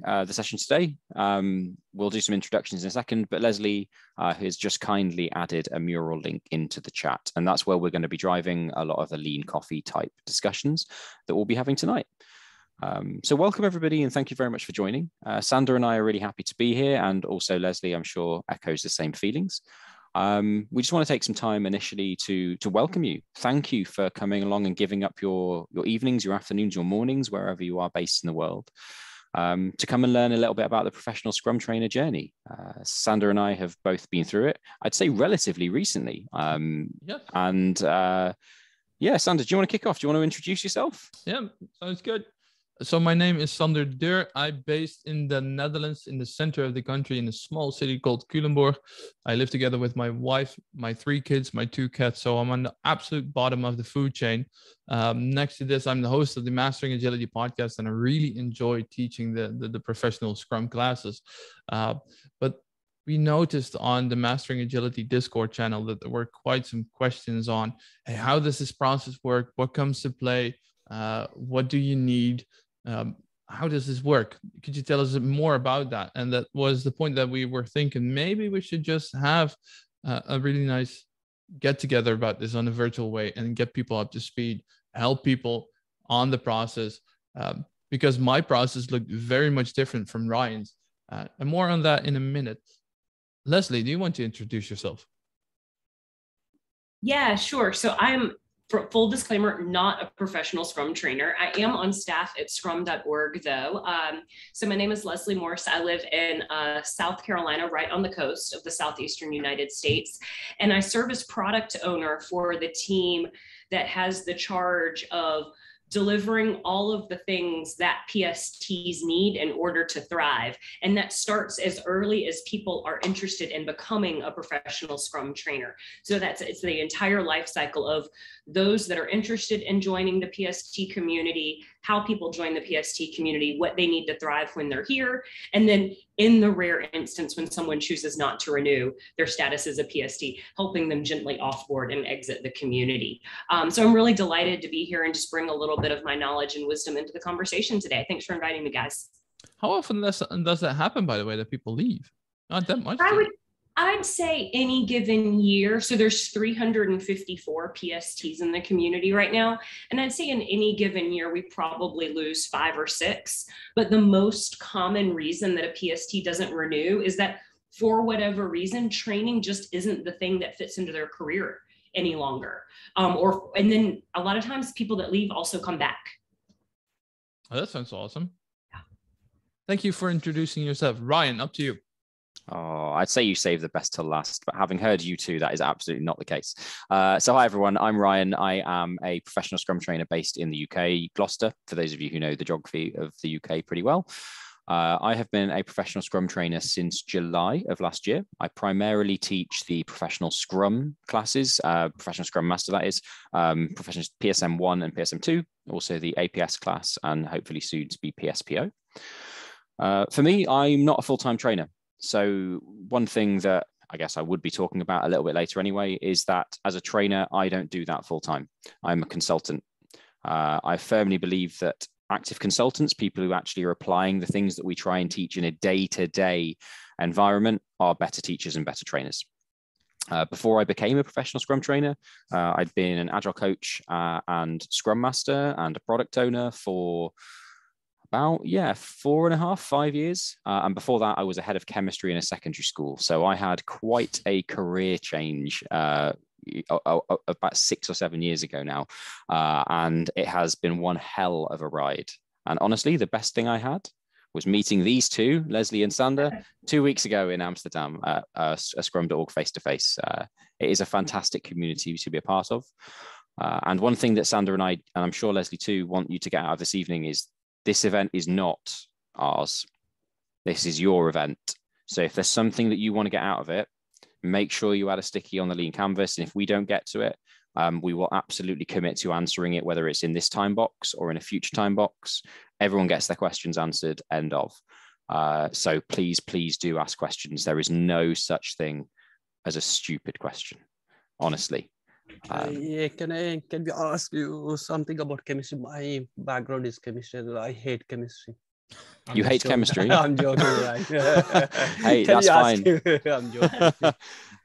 the session today. We'll do some introductions in a second, but Leslie has just kindly added a mural link into the chat, and that's where we're going to be driving a lot of the lean coffee type discussions that we'll be having tonight. So welcome everybody, and thank you very much for joining. Sander and I are really happy to be here, and also Leslie, I'm sure, echoes the same feelings. We just want to take some time initially to welcome you. Thank you for coming along and giving up your evenings, your afternoons, your mornings, wherever you are based in the world, to come and learn a little bit about the Professional Scrum Trainer journey. Sander and I have both been through it, I'd say relatively recently. Yes. And yeah, Sander, do you want to kick off? Do you want to introduce yourself? Yeah, sounds good. So my name is Sander Dur. I'm based in the Netherlands, in the center of the country, in a small city called Culemborg. I live together with my wife, my 3 kids, my 2 cats. So I'm on the absolute bottom of the food chain. Next to this, I'm the host of the Mastering Agility podcast, and I really enjoy teaching the professional Scrum classes. But we noticed on the Mastering Agility Discord channel that there were quite some questions on, hey, how does this process work? What comes to play? What do you need? How does this work? Could you tell us more about that? And that was the point that we were thinking, maybe we should just have a really nice get together about this on a virtual way and get people up to speed, help people on the process, because my process looked very much different from Ryan's. And more on that in a minute. Leslie, do you want to introduce yourself? Yeah, sure. So I'm, for full disclaimer, not a professional Scrum trainer. I am on staff at scrum.org though. So my name is Leslie Morse. I live in South Carolina, right on the coast of the Southeastern United States. And I serve as product owner for the team that has the charge of delivering all of the things that PSTs need in order to thrive. And that starts as early as people are interested in becoming a professional Scrum trainer. So it's the entire life cycle of those that are interested in joining the PST community, how people join the PST community, what they need to thrive when they're here. And then in the rare instance when someone chooses not to renew their status as a PST, helping them gently offboard and exit the community. So I'm really delighted to be here and just bring a little bit of my knowledge and wisdom into the conversation today. Thanks for inviting me, guys. How often does that happen, by the way, that people leave? Not that much. I'd say any given year. So there's 354 PSTs in the community right now. And I'd say in any given year, we probably lose 5 or 6. But the most common reason that a PST doesn't renew is that for whatever reason, training just isn't the thing that fits into their career any longer. And then a lot of times people that leave also come back. Oh, that sounds awesome. Yeah. Thank you for introducing yourself. Ryan, up to you. Oh, I'd say you saved the best till last, but having heard you two, that is absolutely not the case. So hi, everyone. I'm Ryan. I am a professional Scrum trainer based in the UK, Gloucester, for those of you who know the geography of the UK pretty well. I have been a professional Scrum trainer since July of last year. I primarily teach the professional Scrum classes, professional Scrum Master, that is, professional PSM1 and PSM2, also the APS class, and hopefully soon to be PSPO. For me, I'm not a full-time trainer. So one thing that I guess I would be talking about a little bit later anyway is that as a trainer, I don't do that full time. I'm a consultant. I firmly believe that active consultants, people who actually are applying the things that we try and teach in a day-to-day environment, are better teachers and better trainers. Before I became a professional Scrum trainer, I'd been an Agile coach and Scrum Master and a product owner for about 4.5, 5 years. And before that, I was a head of chemistry in a secondary school. So I had quite a career change about 6 or 7 years ago now. And it has been one hell of a ride. And honestly, the best thing I had was meeting these two, Leslie and Sander, 2 weeks ago in Amsterdam at a Scrum.org face-to-face. It is a fantastic community to be a part of. And one thing that Sander and I, and I'm sure Leslie too, want you to get out of this evening is this event is not ours. This is your event. So if there's something that you want to get out of it, make sure you add a sticky on the lean canvas. And if we don't get to it, we will absolutely commit to answering it, whether it's in this time box or in a future time box. Everyone gets their questions answered, end of. So please do ask questions. There is no such thing as a stupid question, honestly. Can we ask you something about chemistry? My background is chemistry. I hate chemistry. You hate chemistry? I'm joking, Ryan. Hey, Can that's you ask fine. him? I'm joking.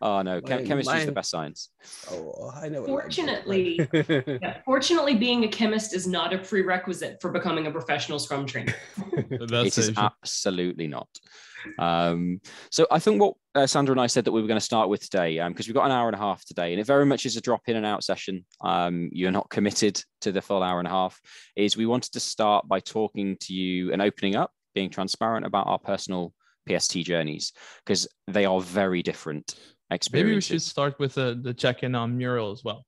Oh no, chemistry is the best science. Oh, I never. Fortunately, fortunately, being a chemist is not a prerequisite for becoming a professional Scrum trainer. It is absolutely not. So I think what Sandra and I said that we were going to start with today, because we've got an hour and a half today, and it very much is a drop in and out session. You're not committed to the full hour and a half. Is we wanted to start by talking to you and opening up, being transparent about our personal PST journeys, because they are very different experiences. Maybe we should start with the check-in on Mural as well.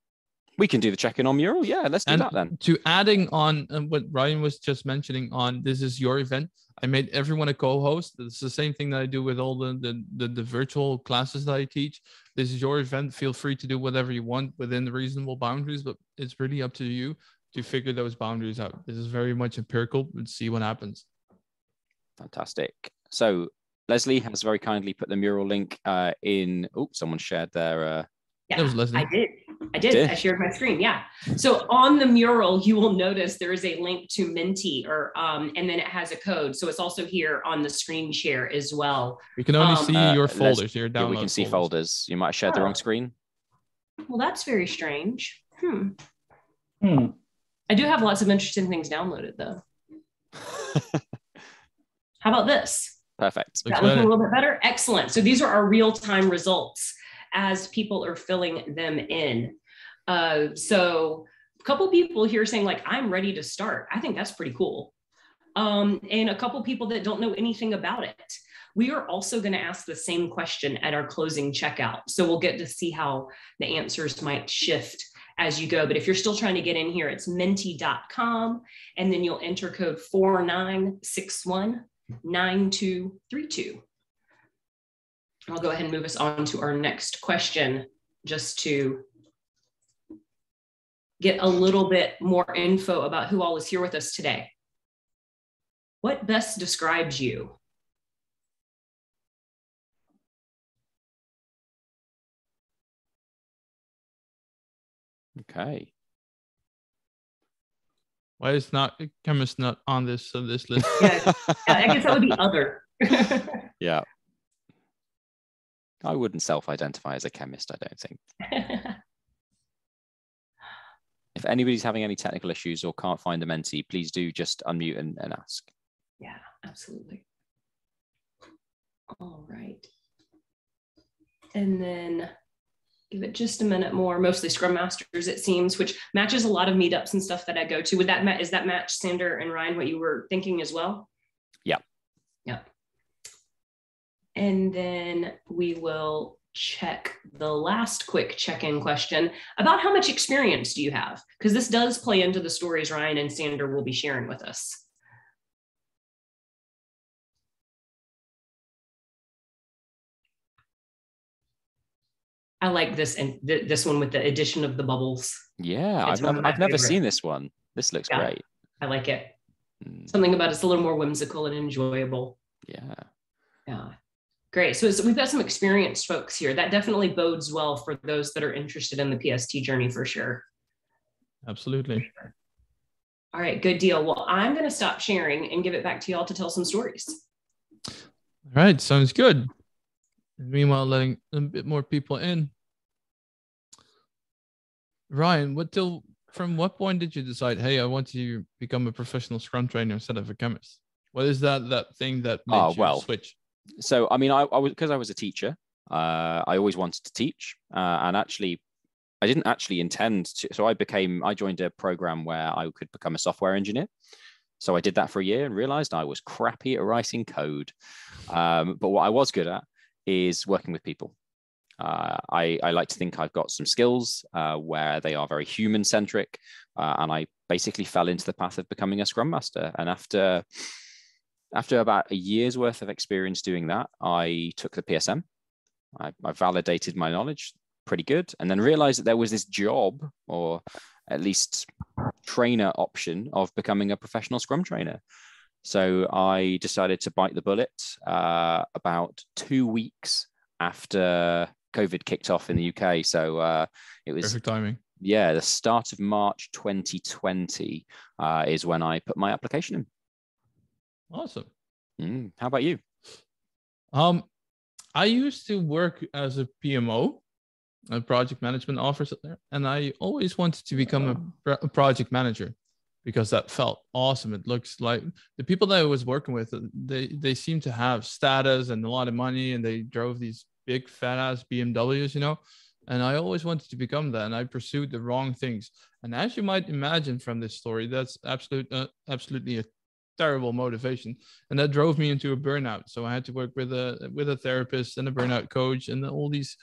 We can do the check-in on Mural. Yeah, let's do that then. To adding on what Ryan was just mentioning on this is your event, I made everyone a co-host. It's the same thing that I do with all the virtual classes that I teach. This is your event. Feel free to do whatever you want within the reasonable boundaries, but it's really up to you to figure those boundaries out. This is very much empirical. Let's see what happens. Fantastic. So Leslie has very kindly put the Mural link in. Oh, someone shared their. Yeah, that was Leslie. I did. I shared my screen. Yeah. So on the Mural, you will notice there is a link to Menti, and then it has a code. So it's also here on the screen share as well. We can only see your folders here. Yeah, we can see folders. You might have shared the wrong screen. Well, that's very strange. I do have lots of interesting things downloaded though. How about this? Perfect. That looks a little bit better. Excellent. So these are our real-time results as people are filling them in. So a couple people here saying like, I'm ready to start. I think that's pretty cool. And a couple people that don't know anything about it. We are also going to ask the same question at our closing checkout. So we'll get to see how the answers might shift as you go. But if you're still trying to get in here, it's menti.com, and then you'll enter code 49619232. I'll go ahead and move us on to our next question just to get a little bit more info about who all is here with us today. What best describes you? Okay. Why is not a chemist not on this list? Yeah, I guess that would be other. Yeah. I wouldn't self-identify as a chemist, I don't think. If anybody's having any technical issues or can't find the Menti, please do just unmute and ask. Yeah, absolutely. All right. And then give it just a minute more, mostly Scrum Masters, it seems, which matches a lot of meetups and stuff that I go to. Would that is that match, Sander and Ryan, what you were thinking as well? Yeah. Yeah. And then we will check the last quick check-in question about how much experience do you have? Because this does play into the stories Ryan and Sander will be sharing with us. I like this and this one with the addition of the bubbles. Yeah, I've never seen this one. This looks great. I like it. Something about it's a little more whimsical and enjoyable. Yeah. Yeah. Great. So we've got some experienced folks here. That definitely bodes well for those that are interested in the PST journey for sure. Absolutely. All right, good deal. Well, I'm going to stop sharing and give it back to y'all to tell some stories. All right, sounds good. Meanwhile, letting a bit more people in. Ryan, from what point did you decide, hey, I want to become a professional Scrum trainer instead of a chemist? What is that thing that made you switch? So, I mean, I was, because I was a teacher, I always wanted to teach. And actually, I didn't actually intend to. So I joined a program where I could become a software engineer. So I did that for a year and realized I was crappy at writing code. But what I was good at is working with people. I like to think I've got some skills where they are very human-centric. And I basically fell into the path of becoming a Scrum Master. And after about a year's worth of experience doing that, I took the PSM. I validated my knowledge pretty good, and then realized that there was this job, or at least trainer option, of becoming a professional Scrum trainer. So I decided to bite the bullet about 2 weeks after COVID kicked off in the UK. So it was perfect timing. Yeah, the start of March 2020 is when I put my application in. Awesome. How about you? I used to work as a PMO, a project management officer there, and I always wanted to become a project manager because that felt awesome. It looks like the people that I was working with, they seem to have status and a lot of money, and they drove these big fat ass BMWs, and I always wanted to become that, and I pursued the wrong things. And as you might imagine from this story, that's absolutely a terrible motivation, and that drove me into a burnout. So I had to work with a therapist and a burnout coach and all these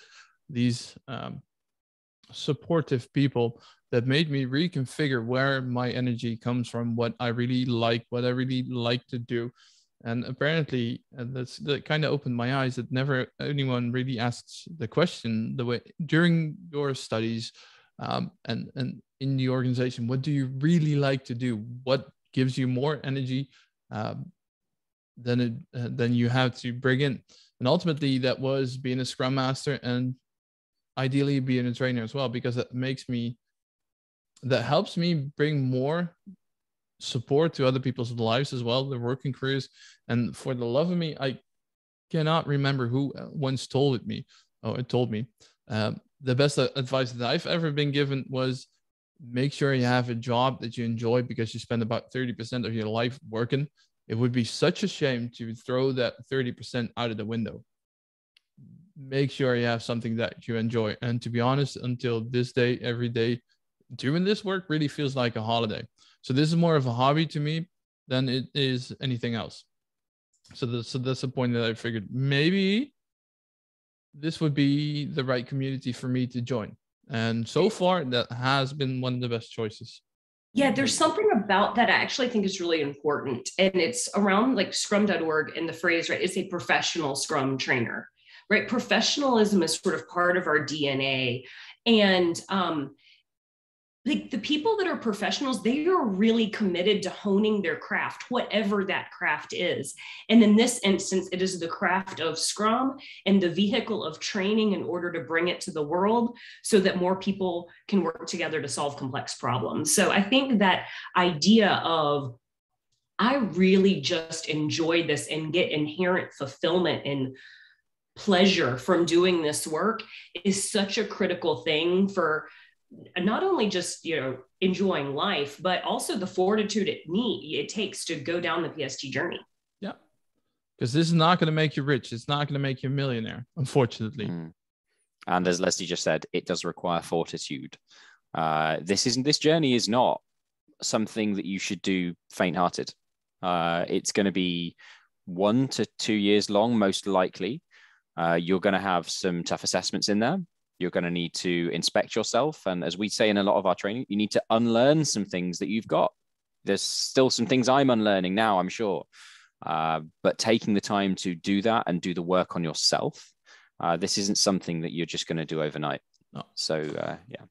supportive people that made me reconfigure where my energy comes from, what I really like to do. And apparently that kind of opened my eyes that never anyone really asks the question the way during your studies and in the organization, what do you really like to do? What gives you more energy than you have to bring in? And ultimately that was being a Scrum Master and ideally being a trainer as well, because that helps me bring more support to other people's lives as well, their working careers. And for the love of me, I cannot remember who once told me the best advice that I've ever been given was make sure you have a job that you enjoy, because you spend about 30% of your life working. It would be such a shame to throw that 30% out of the window. Make sure you have something that you enjoy. And to be honest, until this day, every day doing this work really feels like a holiday. So this is more of a hobby to me than it is anything else. So that's the point that I figured maybe this would be the right community for me to join. And so far, that has been one of the best choices. Yeah, there's something about that I actually think is really important. And it's around like scrum.org, and the phrase, right, it's a professional Scrum trainer, right? Professionalism is sort of part of our DNA. And the people that are professionals, they are really committed to honing their craft, whatever that craft is. And in this instance, it is the craft of Scrum and the vehicle of training in order to bring it to the world so that more people can work together to solve complex problems. So I think that idea of, I really just enjoy this and get inherent fulfillment and pleasure from doing this work is such a critical thing for not only just, enjoying life, but also the fortitude it takes to go down the PST journey. Yeah. Because this is not going to make you rich. It's not going to make you a millionaire, unfortunately. And as Leslie just said, it does require fortitude. This journey is not something that you should do faint-hearted. It's going to be 1 to 2 years long, most likely. You're going to have some tough assessments in there. You're going to need to inspect yourself. And as we say in a lot of our training, you need to unlearn some things that you've got. There's still some things I'm unlearning now, I'm sure. But taking the time to do that and do the work on yourself, this isn't something that you're just going to do overnight. No. So, yeah.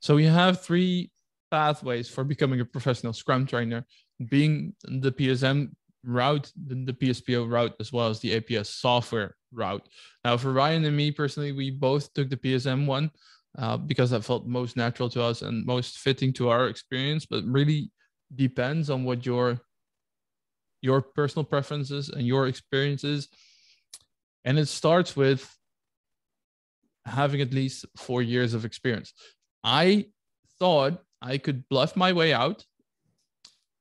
So you have 3 pathways for becoming a professional Scrum trainer, being the PSM route, the PSPO route, as well as the APS software route. Now, for Ryan and me personally, we both took the PSM one because that felt most natural to us and most fitting to our experience, but really depends on what your personal preferences and your experiences. And it starts with having at least 4 years of experience. I thought I could bluff my way out.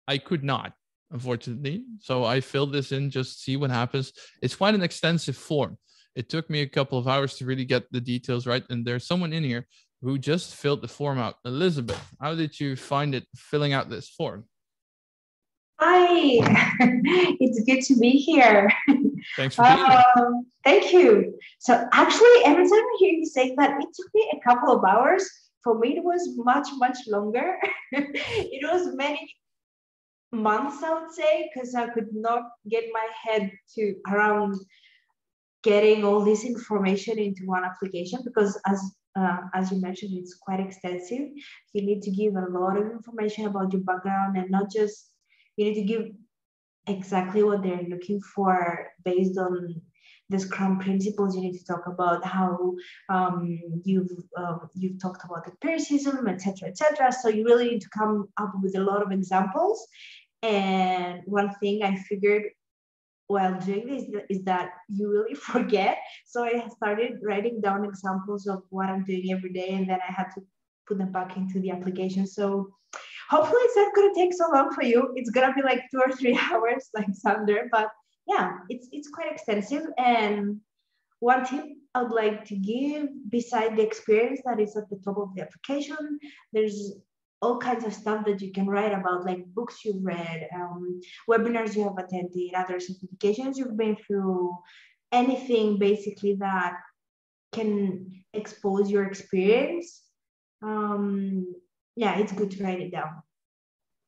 I could not, unfortunately. So I filled this in, just see what happens. It's quite an extensive form. It took me a couple of hours to really get the details right. And there's someone in here who just filled the form out. Elizabeth, how did you find it filling out this form? Hi, it's good to be here. Thanks for being here. Thank you. So actually, every time I hear you say that, it took me a couple of hours. For me, it was much, much longer. It was many months, I would say, because I could not get my head around getting all this information into one application, because as you mentioned, it's quite extensive. You need to give a lot of information about your background, and not just, you need to give exactly what they're looking for based on the Scrum principles. You need to talk about how you've talked about empiricism, etc., etc. So you really need to come up with a lot of examples. And one thing I figured while doing this is that you really forget. So I started writing down examples of what I'm doing every day, and then I had to put them back into the application. So hopefully it's not going to take so long for you. It's going to be like 2 or 3 hours like Sander, but yeah, it's quite extensive. And one tip I would like to give, beside the experience that is at the top of the application, there's all kinds of stuff that you can write about, like books you've read, webinars you have attended, other certifications you've been through, anything basically that can expose your experience. Yeah, it's good to write it down.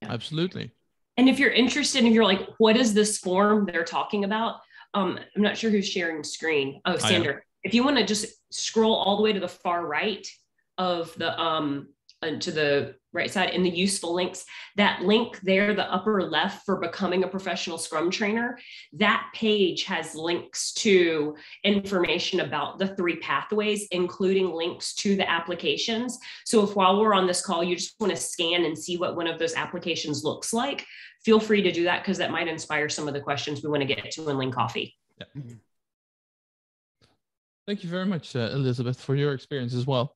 Absolutely. And if you're interested, if you're like, what is this form they're talking about? I'm not sure who's sharing screen. Oh, Sander, if you want to just scroll all the way to the far right of the, to the right side in the useful links, that link there, the upper left for becoming a professional Scrum trainer, that page has links to information about the 3 pathways, including links to the applications. So if while we're on this call, you just want to scan and see what one of those applications looks like, feel free to do that, because that might inspire some of the questions we want to get to in Lean Coffee. Yeah. Thank you very much, Elizabeth, for your experience as well.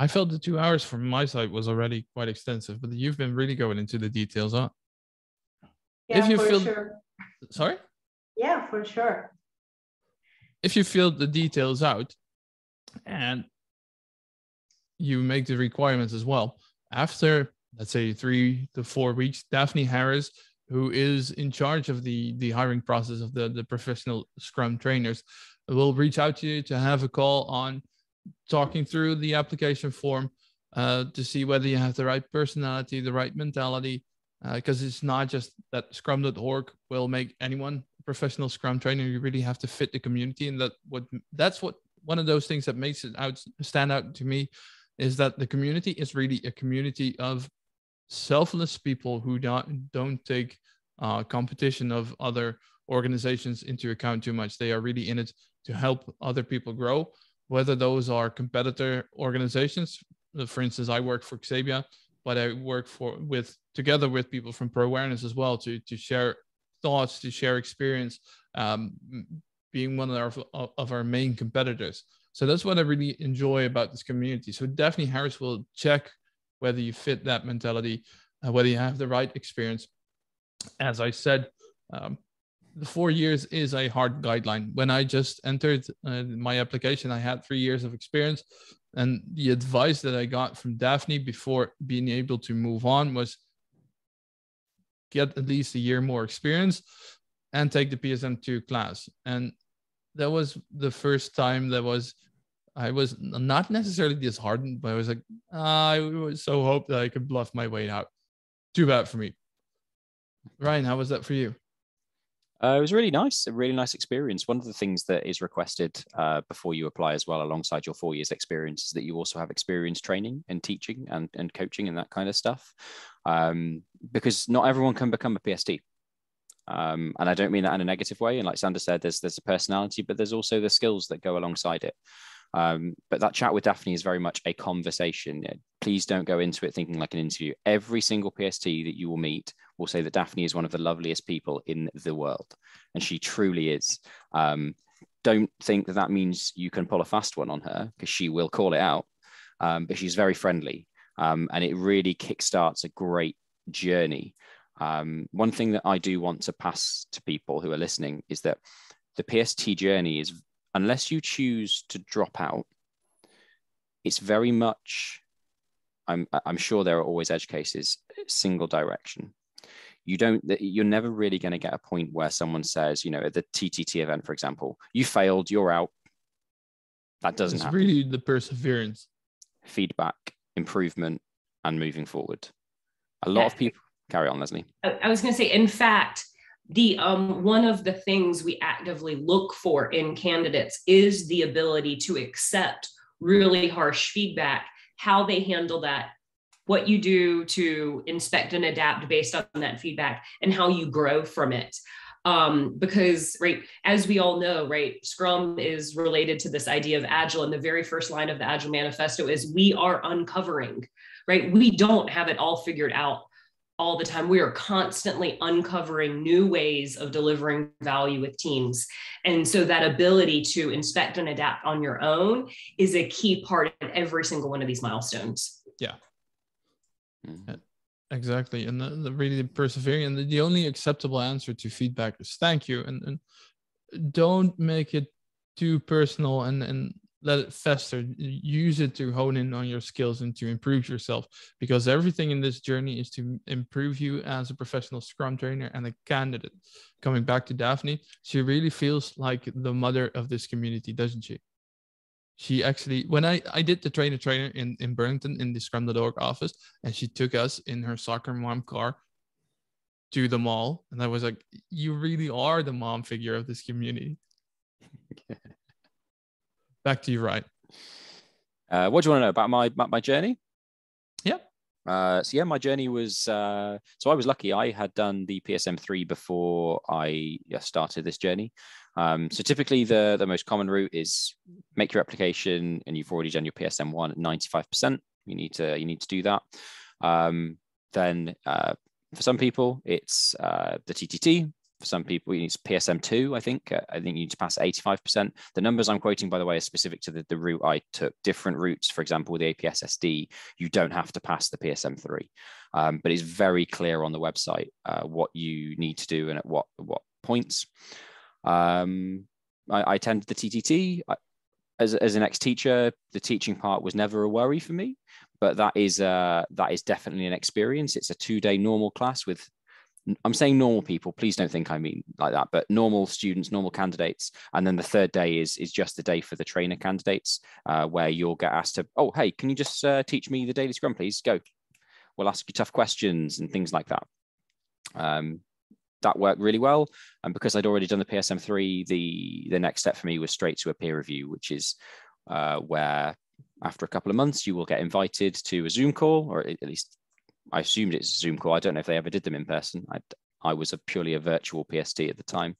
I felt the 2 hours from my side was already quite extensive, but you've been really going into the details, huh? Yeah, if you for feel... sure. Sorry? Yeah, for sure. If you fill the details out and you make the requirements as well, after, let's say, 3 to 4 weeks, Daphne Harris, who is in charge of the hiring process of the professional Scrum trainers, will reach out to you to have a call on talking through the application form to see whether you have the right personality, the right mentality, because it's not just that Scrum.org will make anyone a professional Scrum trainer. You really have to fit the community, and that's what one of those things that makes it stand out to me is that the community is really a community of selfless people who don't take competition of other organizations into account too much. They are really in it to help other people grow, whether those are competitor organizations. For instance, I work for Xebia, but I work together with people from Pro Awareness as well to share thoughts, to share experience, being one of our main competitors. So that's what I really enjoy about this community. So Daphne Harris will check whether you fit that mentality, whether you have the right experience. As I said, the 4 years is a hard guideline. When I just entered my application, I had 3 years of experience. And the advice that I got from Daphne before being able to move on was get at least a year more experience and take the PSM2 class. And that was the first time I was not necessarily disheartened, but I was like, I was so hoped that I could bluff my way out. Too bad for me. Ryan, how was that for you? It was really nice, a really nice experience. One of the things that is requested before you apply as well, alongside your 4 years experience, is that you also have experience training and teaching and coaching and that kind of stuff. Because not everyone can become a PST. And I don't mean that in a negative way. And like Sander said, there's a personality, but there's also the skills that go alongside it. But that chat with Daphne is very much a conversation. Please don't go into it thinking like an interview. Every single PST that you will meet will say that Daphne is one of the loveliest people in the world. And she truly is. Don't think that means you can pull a fast one on her, because she will call it out. But she's very friendly. And it really kickstarts a great journey. One thing that I do want to pass to people who are listening is that the PST journey is, unless you choose to drop out, it's very much, I'm sure there are always edge cases, single direction. You're never really going to get a point where someone says, at the TTT event, for example, you failed, you're out. That doesn't happen. It's really the perseverance. Feedback, improvement, and moving forward. A lot of people, carry on, Leslie. I was going to say, in fact, the one of the things we actively look for in candidates is the ability to accept really harsh feedback, how they handle that, what you do to inspect and adapt based on that feedback, and how you grow from it. Because, right, as we all know, right, Scrum is related to this idea of Agile, and the very first line of the Agile Manifesto is, we are uncovering, right? We don't have it all figured out. all the time. We are constantly uncovering new ways of delivering value with teams. And so that ability to inspect and adapt on your own is a key part of every single one of these milestones. Yeah. Exactly. And the really persevering, and the only acceptable answer to feedback is thank you. And don't make it too personal and let it fester. Use it to hone in on your skills and to improve yourself, because everything in this journey is to improve you as a professional Scrum trainer and a candidate. Coming back to Daphne, she really feels like the mother of this community, doesn't she? She actually, when I did the trainer in Burlington in the Scrum.org office, and she took us in her soccer mom car to the mall, and I was like, you really are the mom figure of this community. Back to you, Ryan. What do you want to know about my journey? Yeah. So yeah, my journey was, so I was lucky. I had done the PSM3 before I started this journey. So typically the most common route is make your application and you've already done your PSM1 at 95%. You need to do that. Then for some people, it's the TTT. For some people, you need PSM2, I think. I think you need to pass 85%. The numbers I'm quoting, by the way, are specific to the route I took. Different routes, for example, with the APS-SD, you don't have to pass the PSM3. But it's very clear on the website what you need to do and at what points. I attended the TTT. As an ex-teacher, the teaching part was never a worry for me, but that is definitely an experience. It's a 2-day normal class with, I'm saying normal people, please don't think I mean like that, but normal students, normal candidates. And then the third day is just the day for the trainer candidates, where you'll get asked to, oh, hey, can you just teach me the daily Scrum, please? Go. We'll ask you tough questions and things like that. That worked really well. And because I'd already done the PSM3, the next step for me was straight to a peer review, which is where after a couple of months, you will get invited to a Zoom call, or at least I assumed it's a Zoom call. I don't know if they ever did them in person. I was purely a virtual PST at the time.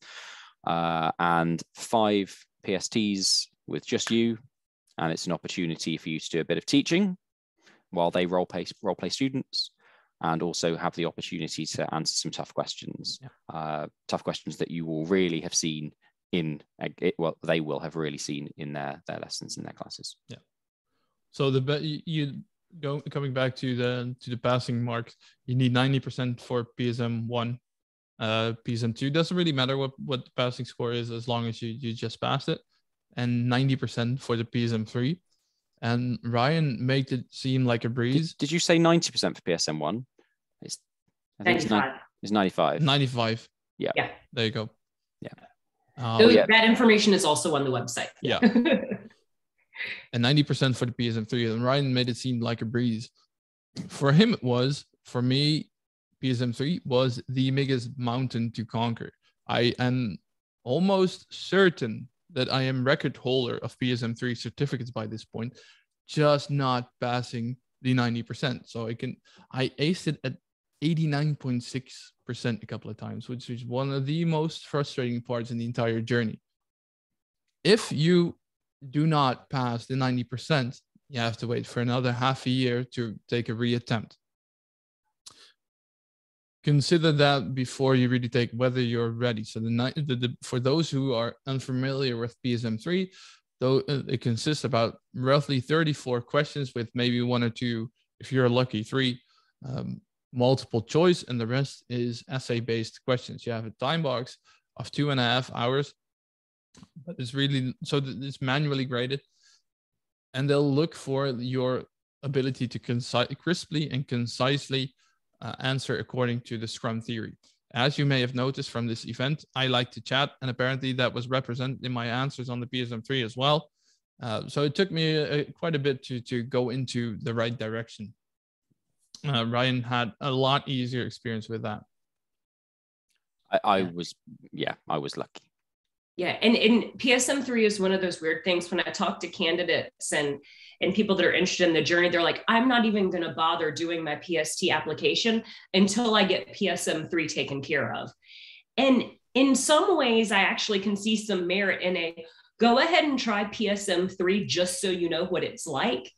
And 5 PSTs with just you. And it's an opportunity for you to do a bit of teaching while they role play students, and also have the opportunity to answer some tough questions. Yeah. Tough questions that you will really have seen they will have really seen in their lessons in their classes. Yeah. So coming back to the passing marks, you need 90% for PSM1. PSM2 doesn't really matter what the passing score is, as long as you just passed it, and 90% for the PSM3. And Ryan made it seem like a breeze. Did you say 90% for PSM1? I think 95. It's 95. 95. Yeah. There you go. Yeah. That information is also on the website. Yeah. And 90% for the PSM3. And Ryan made it seem like a breeze. For him, it was. For me, PSM3 was the biggest mountain to conquer. I am almost certain that I am record holder of PSM3 certificates by this point, just not passing the 90%. So I aced it at 89.6% a couple of times, which is one of the most frustrating parts in the entire journey. If you do not pass the 90%, you have to wait for another half a year to take a reattempt. Consider that before you really take whether you're ready. So for those who are unfamiliar with PSM3, though it consists about roughly 34 questions with maybe 1 or 2, if you're lucky, 3 multiple choice, and the rest is essay-based questions. You have a time box of 2.5 hours, but it's really, so it's manually graded, and they'll look for your ability to crisply and concisely answer according to the Scrum theory. As you may have noticed from this event, I like to chat, and apparently that was represented in my answers on the PSM3 as well. So it took me quite a bit to go into the right direction. Ryan had a lot easier experience with that. I was lucky. Yeah, and PSM3 is one of those weird things. When I talk to candidates and people that are interested in the journey, they're like, I'm not even going to bother doing my PST application until I get PSM3 taken care of. And in some ways, I actually can see some merit in a go ahead and try PSM3 just so you know what it's like.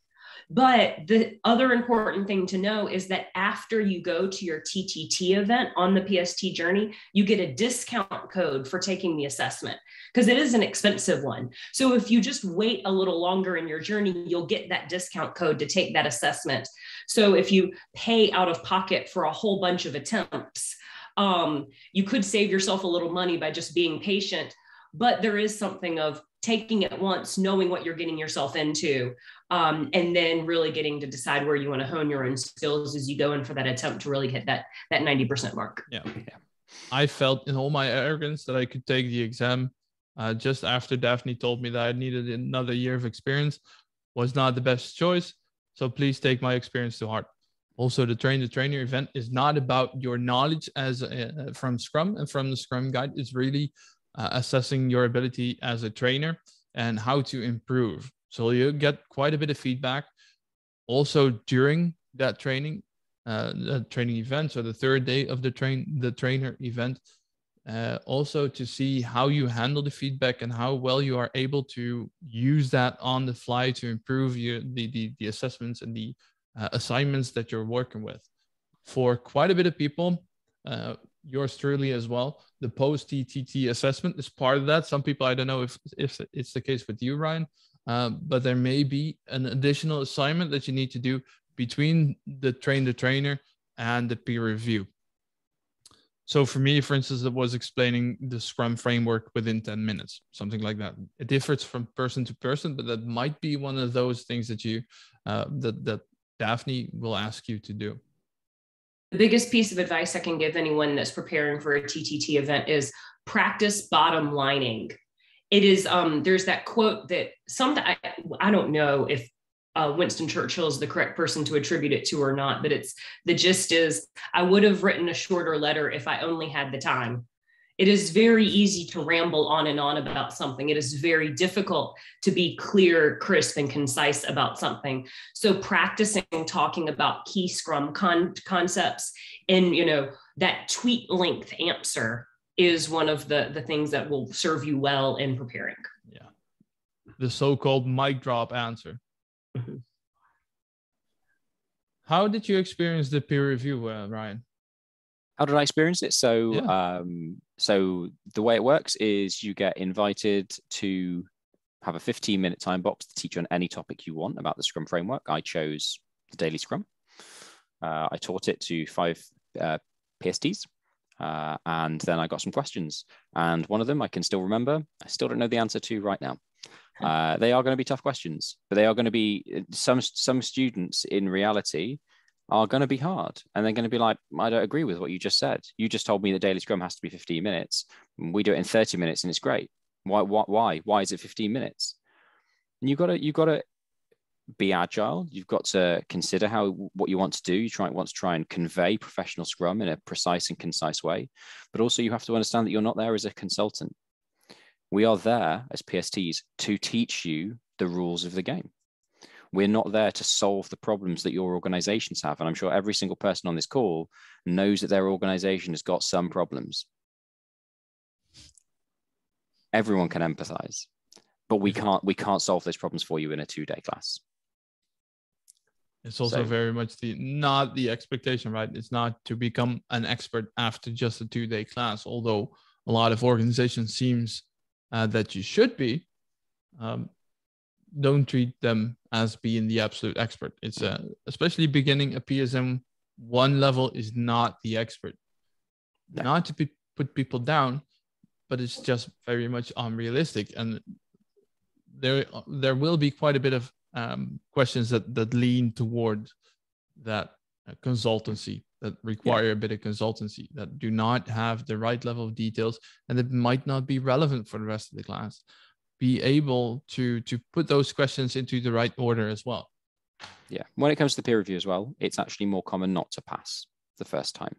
But the other important thing to know is that after you go to your TTT event on the PST journey, you get a discount code for taking the assessment because it is an expensive one. So if you just wait a little longer in your journey, you'll get that discount code to take that assessment. So if you pay out of pocket for a whole bunch of attempts, you could save yourself a little money by just being patient. But there is something of taking it once, knowing what you're getting yourself into, and then really getting to decide where you want to hone your own skills as you go in for that attempt to really hit that 90% mark. Yeah. I felt in all my arrogance that I could take the exam just after Daphne told me that I needed another year of experience. Was not the best choice. So please take my experience to heart. Also, the Train the Trainer event is not about your knowledge as from Scrum and from the Scrum Guide. It's really assessing your ability as a trainer and how to improve. So you get quite a bit of feedback. Also during that training event, so the third day of the trainer event, also to see how you handle the feedback and how well you are able to use that on the fly to improve the assessments and the assignments that you're working with. For quite a bit of people, yours truly as well, the post-TTT assessment is part of that. Some people, I don't know if it's the case with you, Ryan, but there may be an additional assignment that you need to do between the Train the Trainer and the peer review. So for me, for instance, it was explaining the Scrum framework within 10 minutes, something like that. It differs from person to person, but that might be one of those things that you that Daphne will ask you to do. The biggest piece of advice I can give anyone that's preparing for a TTT event is practice bottom lining. It is, there's that quote that I don't know if Winston Churchill is the correct person to attribute it to or not, but the gist is, I would have written a shorter letter if I only had the time. It is very easy to ramble on and on about something. It is very difficult to be clear, crisp, and concise about something. So practicing talking about key Scrum concepts and, that tweet length answer is one of the things that will serve you well in preparing. Yeah. The so-called mic drop answer. Mm-hmm. How did you experience the peer review, Ryan? How did I experience it? So, Yeah. So the way it works is you get invited to have a 15-minute time box to teach on any topic you want about the Scrum framework. I chose the Daily Scrum. I taught it to 5 PSTs, and then I got some questions. And one of them I can still remember. I still don't know the answer to right now. They are going to be tough questions, but they are going to be some students in reality are going to be hard, and they're going to be like, I don't agree with what you just said. You just told me that Daily Scrum has to be 15 minutes. We do it in 30 minutes and it's great. Why is it 15 minutes? And you've got to be agile. You've got to consider what you want to do. You want to try and convey professional Scrum in a precise and concise way, but also you have to understand that you're not there as a consultant. We are there as PSTs to teach you the rules of the game. We're not there to solve the problems that your organizations have. And I'm sure every single person on this call knows that their organization has got some problems. Everyone can empathize, but we can't solve those problems for you in a 2-day class. It's also very much not the expectation, right? It's not to become an expert after just a 2-day class, although a lot of organizations seems that you should be. Don't treat them as being the absolute expert. It's especially beginning a PSM 1 level is not the expert. No. Not to put people down, but it's just very much unrealistic. And there will be quite a bit of questions that lean toward that consultancy, that require a bit of consultancy, that do not have the right level of details, and that might not be relevant for the rest of the class. Be able to put those questions into the right order as well. Yeah. When it comes to peer review as well, it's actually more common not to pass the first time.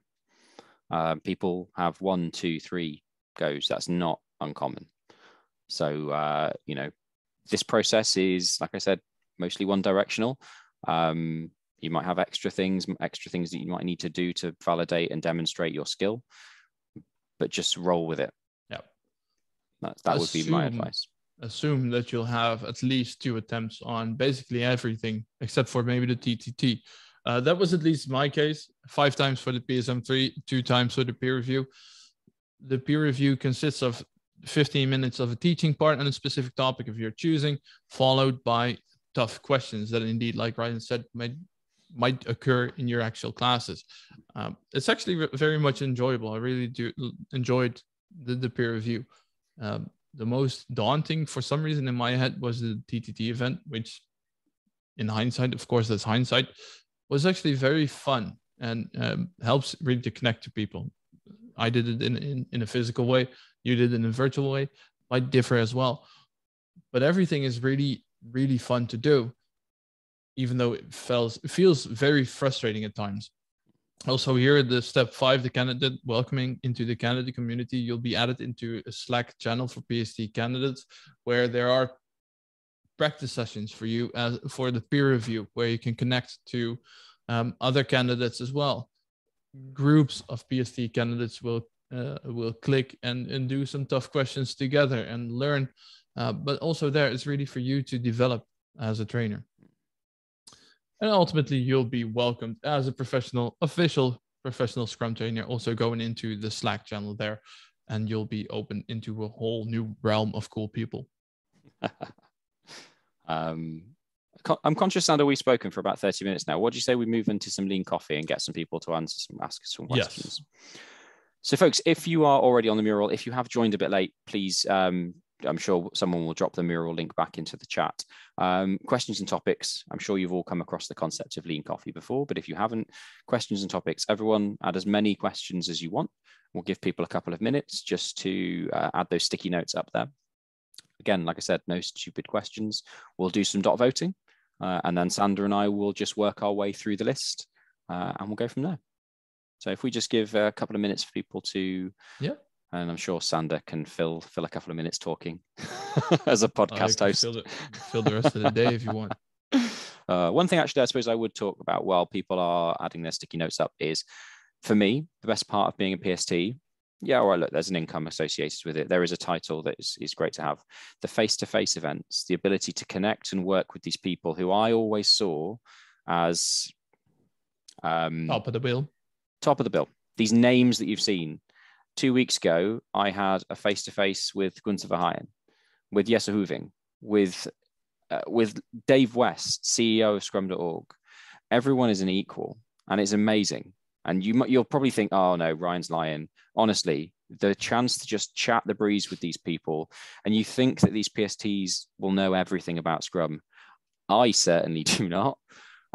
People have 1, 2, 3 goes. That's not uncommon. So, this process is, like I said, mostly one directional. You might have extra things that you might need to do to validate and demonstrate your skill, but just roll with it. Yeah. That would be my advice. assume that you'll have at least 2 attempts on basically everything, except for maybe the TTT. That was at least my case. 5 times for the PSM3, 2 times for the peer review. The peer review consists of 15 minutes of a teaching part on a specific topic if you're choosing, followed by tough questions that indeed, like Ryan said, might occur in your actual classes. It's actually very much enjoyable. I really do enjoyed the peer review. The most daunting for some reason in my head was the TTT event, which in hindsight, of course, that's hindsight, was actually very fun and helps really to connect to people. I did it in a physical way. You did it in a virtual way. Might differ as well. But everything is really, really fun to do, even though it feels very frustrating at times. Also here at the step 5, the candidate welcoming into the candidate community, you'll be added into a Slack channel for PST candidates where there are practice sessions for you for the peer review, where you can connect to other candidates as well. Groups of PST candidates will click and do some tough questions together and learn. But also there, it's really for you to develop as a trainer. And ultimately, you'll be welcomed as a official professional Scrum trainer, also going into the Slack channel there, and you'll be open into a whole new realm of cool people. I'm conscious, Sander, we've spoken for about 30 minutes now. What do you say we move into some lean coffee and get some people to ask some questions? Yes. So folks, if you are already on the mural, if you have joined a bit late, please, I'm sure someone will drop the mural link back into the chat. Questions and topics. I'm sure you've all come across the concept of lean coffee before, but if you haven't, questions and topics, everyone add as many questions as you want. We'll give people a couple of minutes just to add those sticky notes up there. Again, like I said, no stupid questions. We'll do some dot voting, and then Sander and I will just work our way through the list, and we'll go from there. So if we just give a couple of minutes for people to, and I'm sure Sander can fill a couple of minutes talking as a podcast host. Fill the rest of the day if you want. One thing actually I suppose I would talk about while people are adding their sticky notes up is, for me, the best part of being a PST, all right, look, there's an income associated with it. There is a title that is great to have. The face-to-face events, the ability to connect and work with these people who I always saw as top of the bill. Top of the bill. These names that you've seen. 2 weeks ago, I had a face-to-face with Gunther Verheyen, with Jesse Hooving, with Dave West, CEO of Scrum.org. Everyone is an equal, and it's amazing. And you'll probably think, oh no, Ryan's lying. Honestly, the chance to just chat the breeze with these people, and you think that these PSTs will know everything about Scrum. I certainly do not.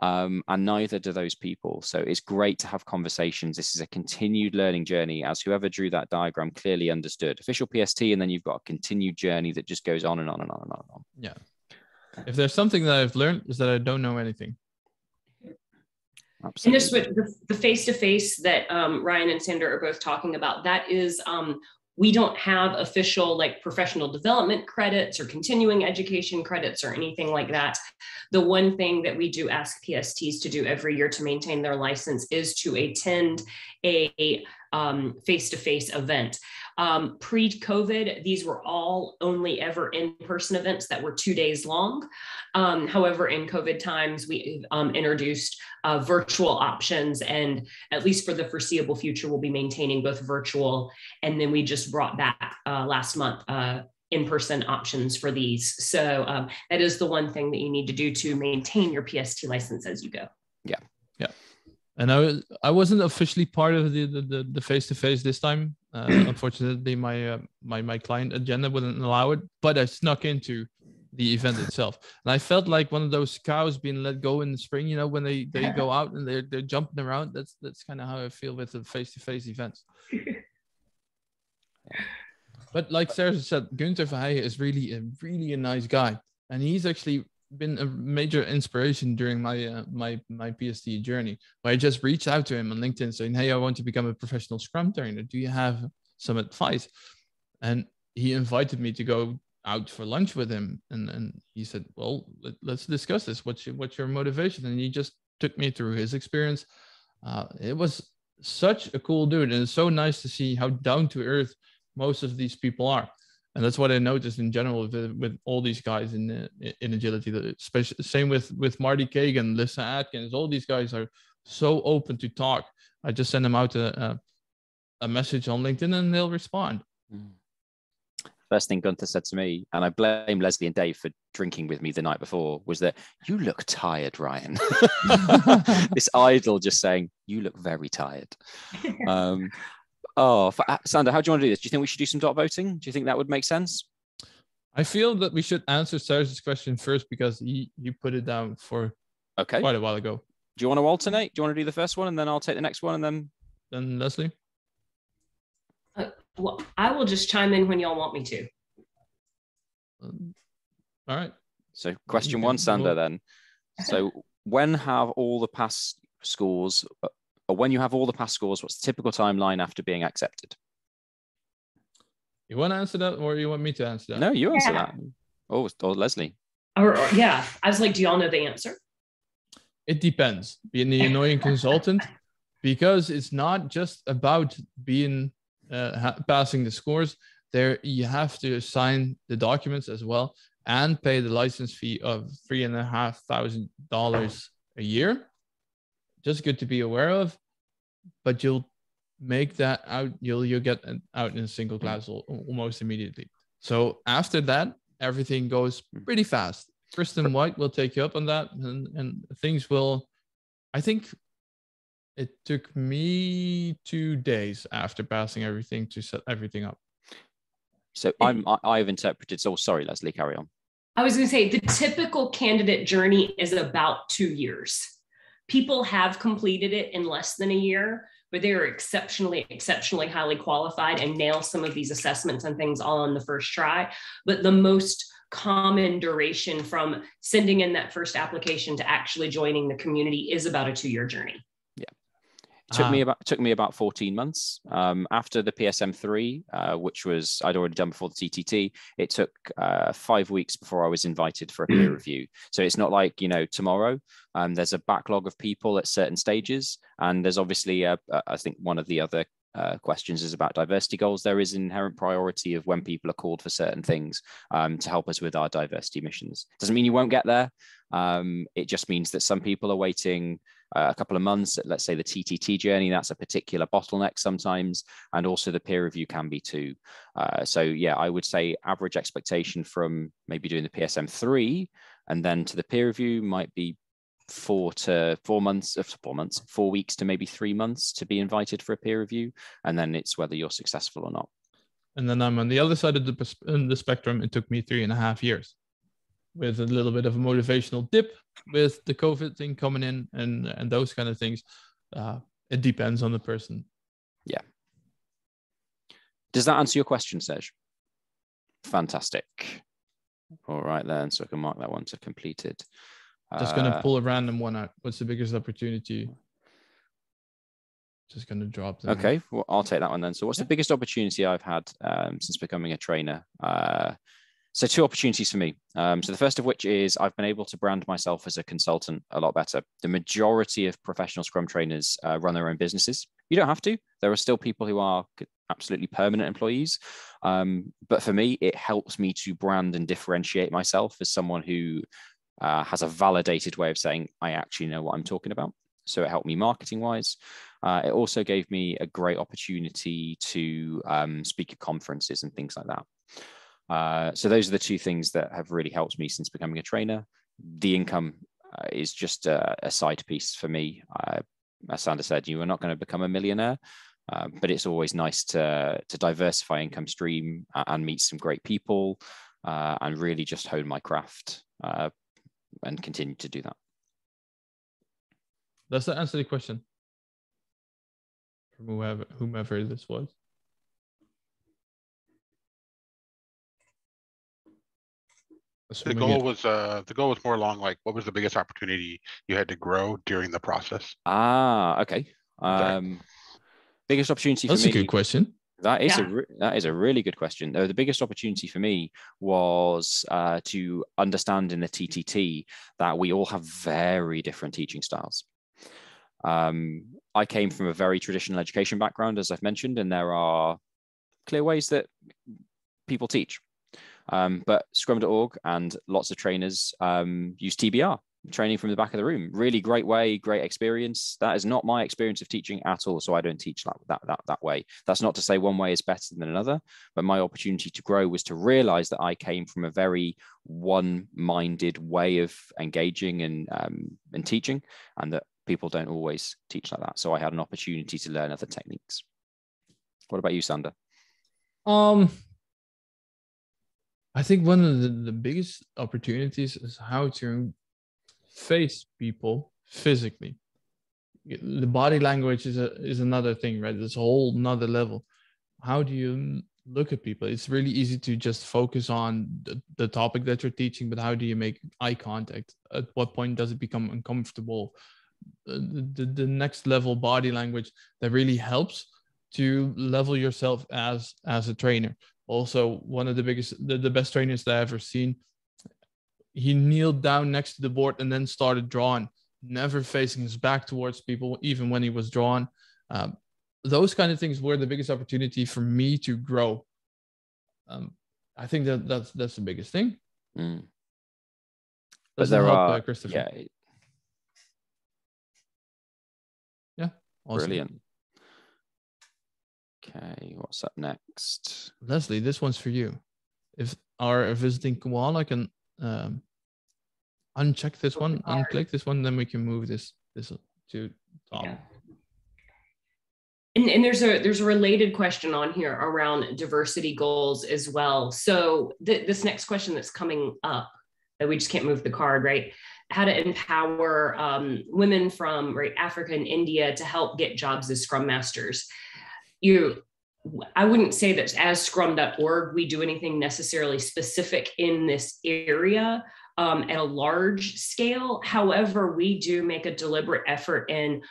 And neither do those people. So it's great to have conversations. This is a continued learning journey, as whoever drew that diagram clearly understood. Official PST, and then you've got a continued journey that just goes on and on and on and on and on. Yeah. If there's something that I've learned, is that I don't know anything. Absolutely. And just with the face-to-face that Ryan and Sander are both talking about, that is, we don't have official like professional development credits or continuing education credits or anything like that. The one thing that we do ask PSTs to do every year to maintain their license is to attend a face-to-face event. Pre-COVID, these were all only ever in-person events that were 2 days long. However, in COVID times, we introduced virtual options, and at least for the foreseeable future, we'll be maintaining both virtual, and then we just brought back last month in-person options for these. So that is the one thing that you need to do to maintain your PST license as you go. Yeah. And I wasn't officially part of the face-to-face this time. Unfortunately, my client agenda wouldn't allow it, but I snuck into the event itself. And I felt like one of those cows being let go in the spring, you know, when they go out and they're jumping around. That's kind of how I feel with the face-to-face events. But like Sarah said, Gunther Verheyen is really a nice guy. And he's actually been a major inspiration during my PST journey, where I just reached out to him on LinkedIn saying, hey, I want to become a professional Scrum trainer. Do you have some advice? And he invited me to go out for lunch with him. And he said, well, let's discuss this. What's your motivation? And he just took me through his experience. It was such a cool dude. And it's so nice to see how down to earth most of these people are. And that's what I noticed in general with all these guys in agility. Especially same with Marty Kagan, Lissa Atkins. All these guys are so open to talk. I just send them out a message on LinkedIn and they'll respond. First thing Gunther said to me, and I blame Leslie and Dave for drinking with me the night before, was that you look tired, Ryan. This idol just saying, you look very tired. Sander, how do you want to do this? Do you think we should do some dot voting? Do you think that would make sense? I feel that we should answer Serge's question first because you put it down for quite a while ago. Do you want to alternate? Do you want to do the first one and then I'll take the next one and then Leslie? Well, I will just chime in when y'all want me to. All right. So question one, Sander, then. So when have all the past scores, or when you have all the past scores, what's the typical timeline after being accepted? You want to answer that or you want me to answer that? No, you answer that. Or Leslie. Yeah. I was like, do y'all know the answer? It depends. Being the annoying consultant, because it's not just about being passing the scores. There you have to sign the documents as well and pay the license fee of $3,500 a year. Just good to be aware of, but you'll make that out. You'll get out in a single class almost immediately. So after that, everything goes pretty fast. Kristen White will take you up on that, and things will. I think it took me 2 days after passing everything to set everything up. So I've interpreted. So sorry, Leslie, carry on. I was going to say the typical candidate journey is about 2 years. People have completed it in less than a year, but they are exceptionally highly qualified and nail some of these assessments and things all on the first try. But the most common duration from sending in that first application to actually joining the community is about a 2-year journey. Took me about 14 months. After the PSM3, which was I'd already done before the TTT, it took 5 weeks before I was invited for a peer review. So it's not like, tomorrow. There's a backlog of people at certain stages. And there's obviously, I think one of the other questions is about diversity goals. There is inherent priority of when people are called for certain things to help us with our diversity missions. Doesn't mean you won't get there. It just means that some people are waiting a couple of months. Let's say the TTT journey, that's a particular bottleneck sometimes, and also the peer review can be too. So yeah, I would say average expectation from maybe doing the PSM3 and then to the peer review might be 4 weeks to maybe 3 months to be invited for a peer review, and then it's whether you're successful or not. And then I'm on the other side of the spectrum. It took me 3.5 years, with a little bit of a motivational dip with the COVID thing coming in and those kind of things. It depends on the person. Yeah. Does that answer your question, Serge? Fantastic. All right then, so I can mark that one to completed. Just going to pull a random one out. What's the biggest opportunity? Just going to drop them. Okay, well, I'll take that one then. So what's the biggest opportunity I've had since becoming a trainer? So 2 opportunities for me. So the first of which is I've been able to brand myself as a consultant a lot better. The majority of professional Scrum trainers run their own businesses. You don't have to. There are still people who are absolutely permanent employees. But for me, it helps me to brand and differentiate myself as someone who has a validated way of saying, I actually know what I'm talking about. So it helped me marketing wise. It also gave me a great opportunity to speak at conferences and things like that. So those are the 2 things that have really helped me since becoming a trainer. The income is just a side piece for me. As Sander said, you are not going to become a millionaire, but it's always nice to diversify income stream and meet some great people and really just hone my craft and continue to do that. Does that answer the question? From whomever this was. The goal was more along like, what was the biggest opportunity you had to grow during the process? Okay. Biggest opportunity for me. That's a good question. That is a really good question. The biggest opportunity for me was to understand in the TTT that we all have very different teaching styles. I came from a very traditional education background, as I've mentioned, and there are clear ways that people teach. But Scrum.org and lots of trainers use TBR, training from the back of the room. Really great way, great experience. That is not my experience of teaching at all. So I don't teach that way. That's not to say one way is better than another, but my opportunity to grow was to realize that I came from a very one-minded way of engaging and teaching, and that people don't always teach like that. So I had an opportunity to learn other techniques. What about you, Sander? I think one of the biggest opportunities is how to face people physically. The body language is another thing, right? It's a whole nother level. How do you look at people? It's really easy to just focus on the topic that you're teaching, but how do you make eye contact? At what point does it become uncomfortable? The next level body language that really helps to level yourself as a trainer. Also, one of the best trainers that I've ever seen, he kneeled down next to the board and then started drawing, never facing his back towards people, even when he was drawing. Those kind of things were the biggest opportunity for me to grow. I think that's the biggest thing. But there are, Christopher? Yeah. Awesome. Brilliant. Okay, what's up next? Leslie, this one's for you. If our visiting koala can uncheck this one, unclick this one, then we can move this to Tom. Yeah. And there's a related question on here around diversity goals as well. So this next question that's coming up, that we just can't move the card, right? How to empower women from Africa and India to help get jobs as Scrum Masters. I wouldn't say that as Scrum.org, we do anything necessarily specific in this area at a large scale. However, we do make a deliberate effort in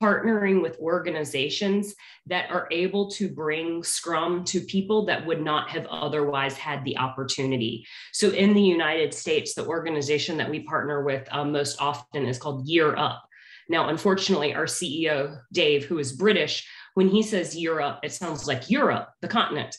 partnering with organizations that are able to bring Scrum to people that would not have otherwise had the opportunity. So in the United States, the organization that we partner with most often is called Year Up. Now, unfortunately, our CEO, Dave, who is British, when he says Europe, it sounds like Europe, the continent,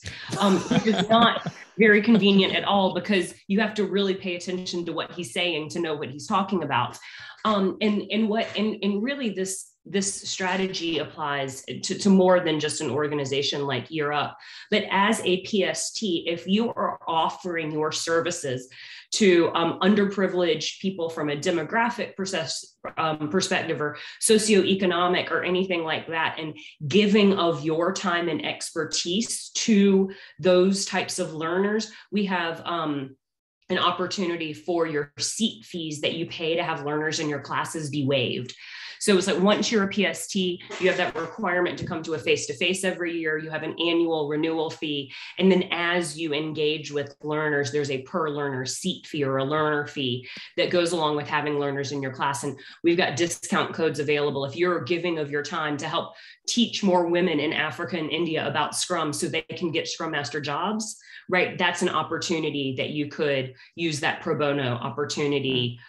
which is not very convenient at all, because you have to really pay attention to what he's saying to know what he's talking about. And really this strategy applies to more than just an organization like Europe. But as a PST, if you are offering your services to underprivileged people from a demographic perspective or socioeconomic or anything like that, and giving of your time and expertise to those types of learners, we have an opportunity for your seat fees that you pay to have learners in your classes be waived. So it's like, once you're a PST, you have that requirement to come to a face-to-face every year. You have an annual renewal fee. And then as you engage with learners, there's a per learner seat fee or a learner fee that goes along with having learners in your class. And we've got discount codes available if you're giving of your time to help teach more women in Africa and India about Scrum so they can get Scrum Master jobs, right? That's an opportunity that you could use, that pro bono opportunity,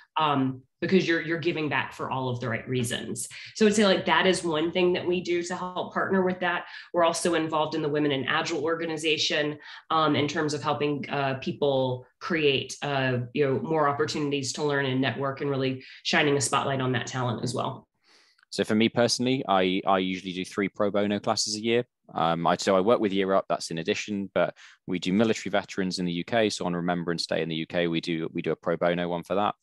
because you're giving back for all of the right reasons. So I'd say like that is one thing that we do to help partner with that. We're also involved in the Women in Agile organization in terms of helping people create more opportunities to learn and network, and really shining a spotlight on that talent as well. So for me personally, I usually do 3 pro bono classes a year. So I work with Year Up, that's in addition, but we do military veterans in the UK. So on Remembrance Day in the UK, we do a pro bono one for that.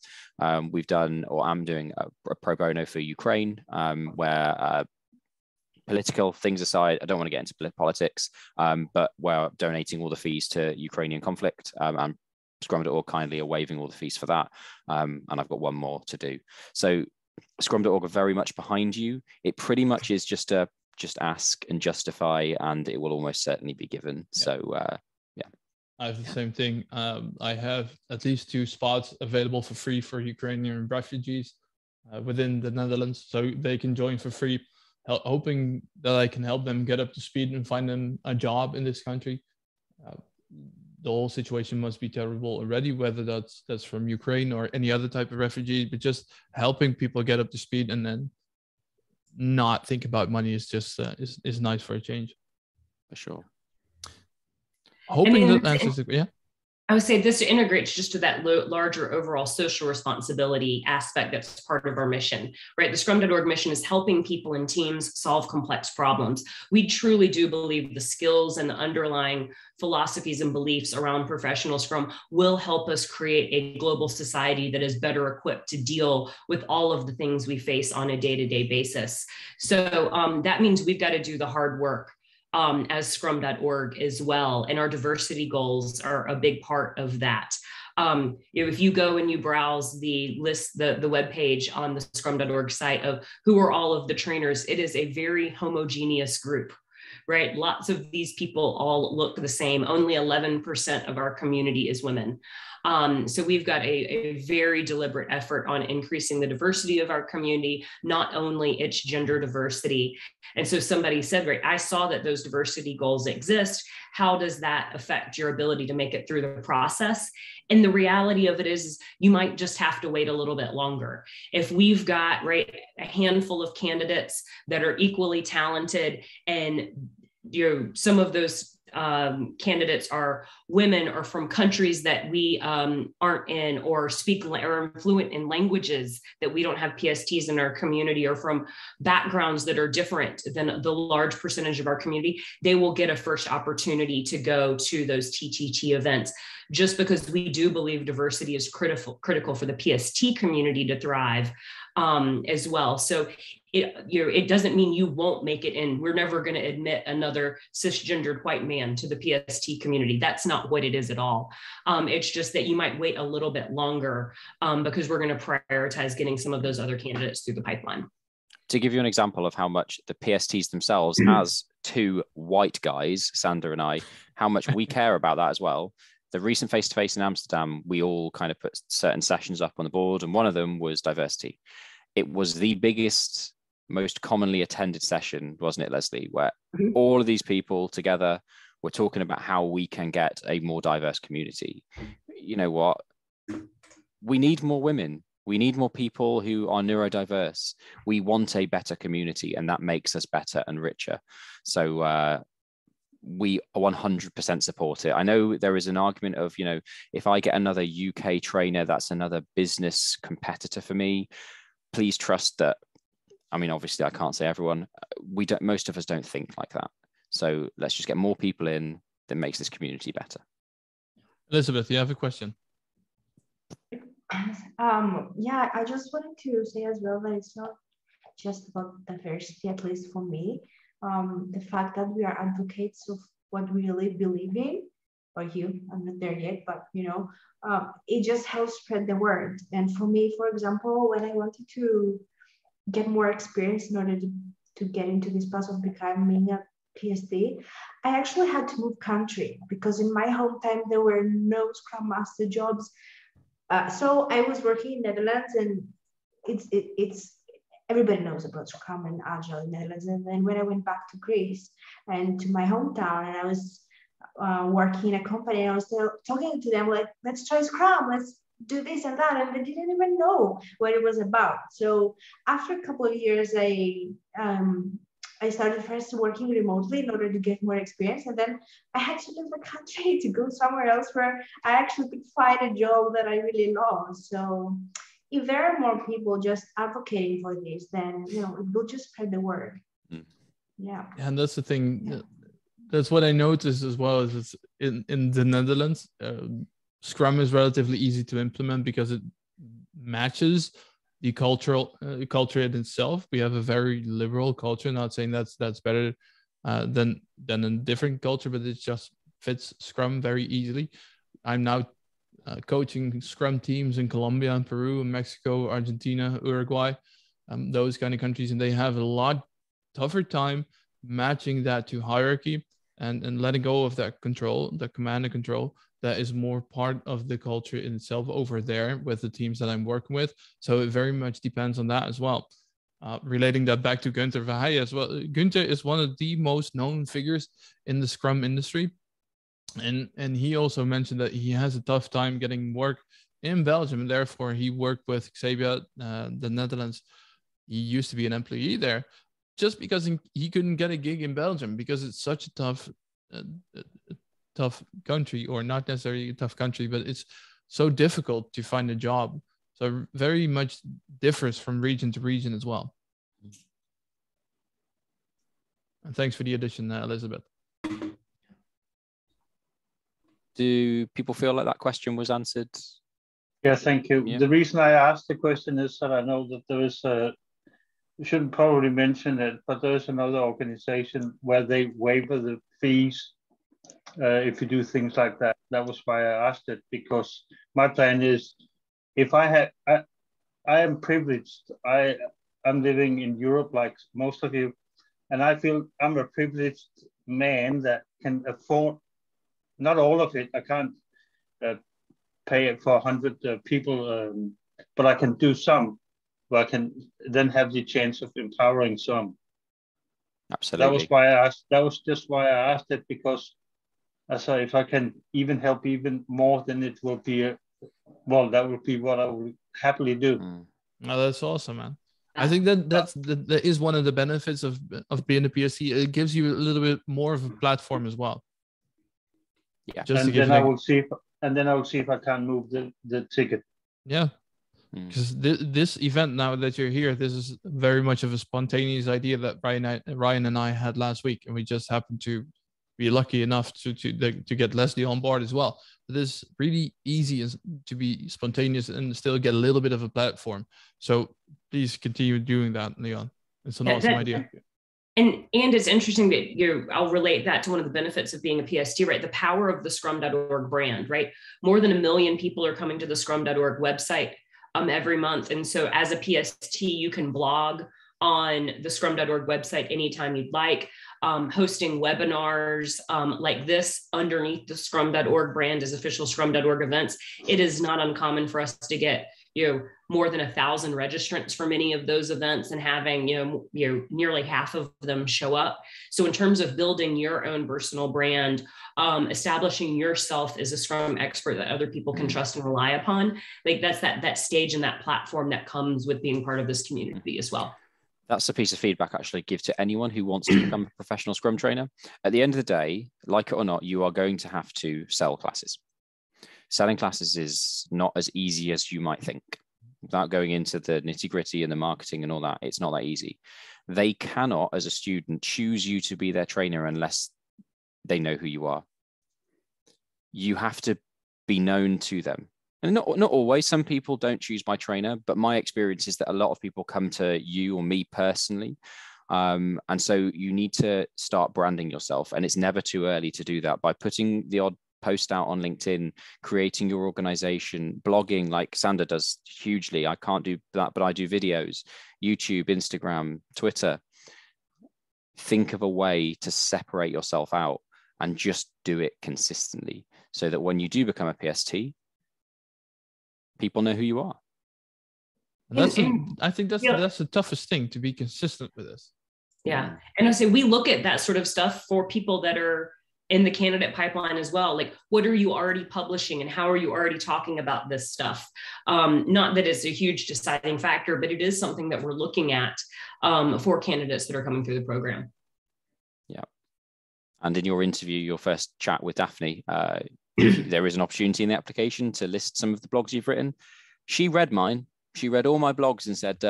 We've done, or I'm doing a pro bono for Ukraine, where political things aside, I don't want to get into politics, but we're donating all the fees to Ukrainian conflict, and Scrum.org kindly are waiving all the fees for that. And I've got one more to do. So Scrum.org are very much behind you. It pretty much is just ask and justify, and it will almost certainly be given. Yeah. So I have the same thing. I have at least 2 spots available for free for Ukrainian refugees within the Netherlands, so they can join for free, hoping that I can help them get up to speed and find them a job in this country. The whole situation must be terrible already, whether that's from Ukraine or any other type of refugee, but just helping people get up to speed and then not think about money is just is nice for a change. For sure. Hoping that answers the, yeah. I would say this integrates just to that larger overall social responsibility aspect that's part of our mission, right? The Scrum.org mission is helping people and teams solve complex problems. We truly do believe the skills and the underlying philosophies and beliefs around professional Scrum will help us create a global society that is better equipped to deal with all of the things we face on a day-to-day basis. So that means we've got to do the hard work as Scrum.org as well. And our diversity goals are a big part of that. If you go and you browse the list, the webpage on the Scrum.org site of who are all of the trainers, it is a very homogeneous group, right? Lots of these people all look the same. Only 11% of our community is women. So we've got a very deliberate effort on increasing the diversity of our community, not only its gender diversity. And so somebody said, right, I saw that those diversity goals exist. How does that affect your ability to make it through the process? And the reality of it is you might just have to wait a little bit longer. If we've got, right, a handful of candidates that are equally talented and some of those candidates are women or from countries that we aren't in, or speak or are fluent in languages that we don't have PSTs in our community, or from backgrounds that are different than the large percentage of our community, they will get a first opportunity to go to those TTT events, just because we do believe diversity is critical for the PST community to thrive as well. So it doesn't mean you won't make it in. We're never going to admit another cisgendered white man to the PST community. That's not what it is at all. It's just that you might wait a little bit longer because we're going to prioritize getting some of those other candidates through the pipeline. To give you an example of how much the PSTs themselves, as two white guys, Sander and I, how much we care about that as well. The recent face-to-face in Amsterdam, we all kind of put certain sessions up on the board, and one of them was diversity. It was the biggest, most commonly attended session, wasn't it, Leslie, where all of these people together were talking about how we can get a more diverse community. You know what? We need more women. We need more people who are neurodiverse. We want a better community, and that makes us better and richer. So we 100% support it. I know there is an argument of, if I get another UK trainer, that's another business competitor for me. Please trust that. I mean, obviously I can't say everyone, most of us don't think like that. So let's just get more people in that makes this community better. Elizabeth, you have a question? Yeah, I just wanted to say as well that it's not just about diversity, at least for me. The fact that we are advocates of what we really believe in, or I'm not there yet, but it just helps spread the word. And for me, for example, when I wanted to get more experience in order to get into this path of becoming a PST, I actually had to move country because in my hometown there were no Scrum Master jobs. So I was working in Netherlands, and it's everybody knows about Scrum and Agile in Netherlands. And then when I went back to Greece and to my hometown, and I was working in a company, and I was talking to them like, let's try Scrum, let's do this and that, and they didn't even know what it was about. So after a couple of years, I started first working remotely in order to get more experience, and then I had to leave the country to go somewhere else where I actually could find a job that I really love. So if there are more people just advocating for this, then it will just spread the word. Yeah. And that's the thing. Yeah. That's what I noticed as well. Is it's in the Netherlands, Scrum is relatively easy to implement because it matches the culture in itself. We have a very liberal culture. Not saying that's better than a different culture, but it just fits Scrum very easily. I'm now coaching Scrum teams in Colombia and Peru and Mexico, Argentina, Uruguay, those kind of countries, and they have a lot tougher time matching that to hierarchy and letting go of that control, the command and control that is more part of the culture in itself over there with the teams that I'm working with. So it very much depends on that as well. Relating that back to Gunther Verheijen as well. Gunther is one of the most known figures in the Scrum industry. And he also mentioned that he has a tough time getting work in Belgium, and therefore he worked with Xavier, the Netherlands. He used to be an employee there just because he couldn't get a gig in Belgium because it's such a tough tough country, or not necessarily a tough country, but it's so difficult to find a job. So very much differs from region to region as well. And thanks for the addition, Elizabeth. Do people feel like that question was answered? Yeah, thank you. Yeah. The reason I asked the question is that I know that there is we shouldn't probably mention it, but there is another organization where they waiver the fees if you do things like that. That was why I asked it, because my plan is, if I am privileged. I'm living in Europe like most of you, and I feel I'm a privileged man that can afford, not all of it. I can't pay it for 100 people, but I can do some, where I can then have the chance of empowering some. Absolutely. That was why I asked. That was just why I asked it, because I said if I can even help even more, then it will be that would be what I would happily do. Oh, that's awesome, man. I think that is one of the benefits of being a PST. It gives you a little bit more of a platform as well. Yeah. And then I will see if I can move the ticket. Yeah. Because this event, now that you're here, this is very much of a spontaneous idea that Ryan and I had last week, and we just happened to be lucky enough to get Leslie on board as well. It is really easy to be spontaneous and still get a little bit of a platform. So please continue doing that, Leon. It's an awesome idea. And it's interesting that I'll relate that to one of the benefits of being a PST, right? The power of the scrum.org brand, right? More than 1 million people are coming to the scrum.org website every month. And so as a PST, you can blog on the scrum.org website anytime you'd like, hosting webinars like this underneath the scrum.org brand as official scrum.org events. It is not uncommon for us to get more than 1,000 registrants for many of those events, and having nearly half of them show up. So in terms of building your own personal brand, establishing yourself as a Scrum expert that other people can trust and rely upon, like that's that stage and that platform that comes with being part of this community as well. That's a piece of feedback I actually give to anyone who wants to become a professional Scrum trainer. At the end of the day, like it or not, you are going to have to sell classes. Selling classes is not as easy as you might think. Without going into the nitty-gritty and the marketing and all that, it's not that easy. They cannot, as a student, choose you to be their trainer unless they know who you are. You have to be known to them. And not always. Some people don't choose my trainer, but my experience is that a lot of people come to you or me personally. And so you need to start branding yourself. And it's never too early to do that by putting the odd post out on LinkedIn, creating your organization, blogging like Sander does hugely. I can't do that, but I do videos, YouTube, Instagram, Twitter. Think of a way to separate yourself out and just do it consistently so that when you do become a PST, people know who you are. And I think that's the toughest thing, to be consistent with this. Yeah. And I say we look at that sort of stuff for people that are in the candidate pipeline as well. Like, what are you already publishing and how are you already talking about this stuff? Not that it's a huge deciding factor, but it is something that we're looking at for candidates that are coming through the program. Yeah. And in your interview, your first chat with Daphne, there is an opportunity in the application to list some of the blogs you've written. She read mine. She read all my blogs and said,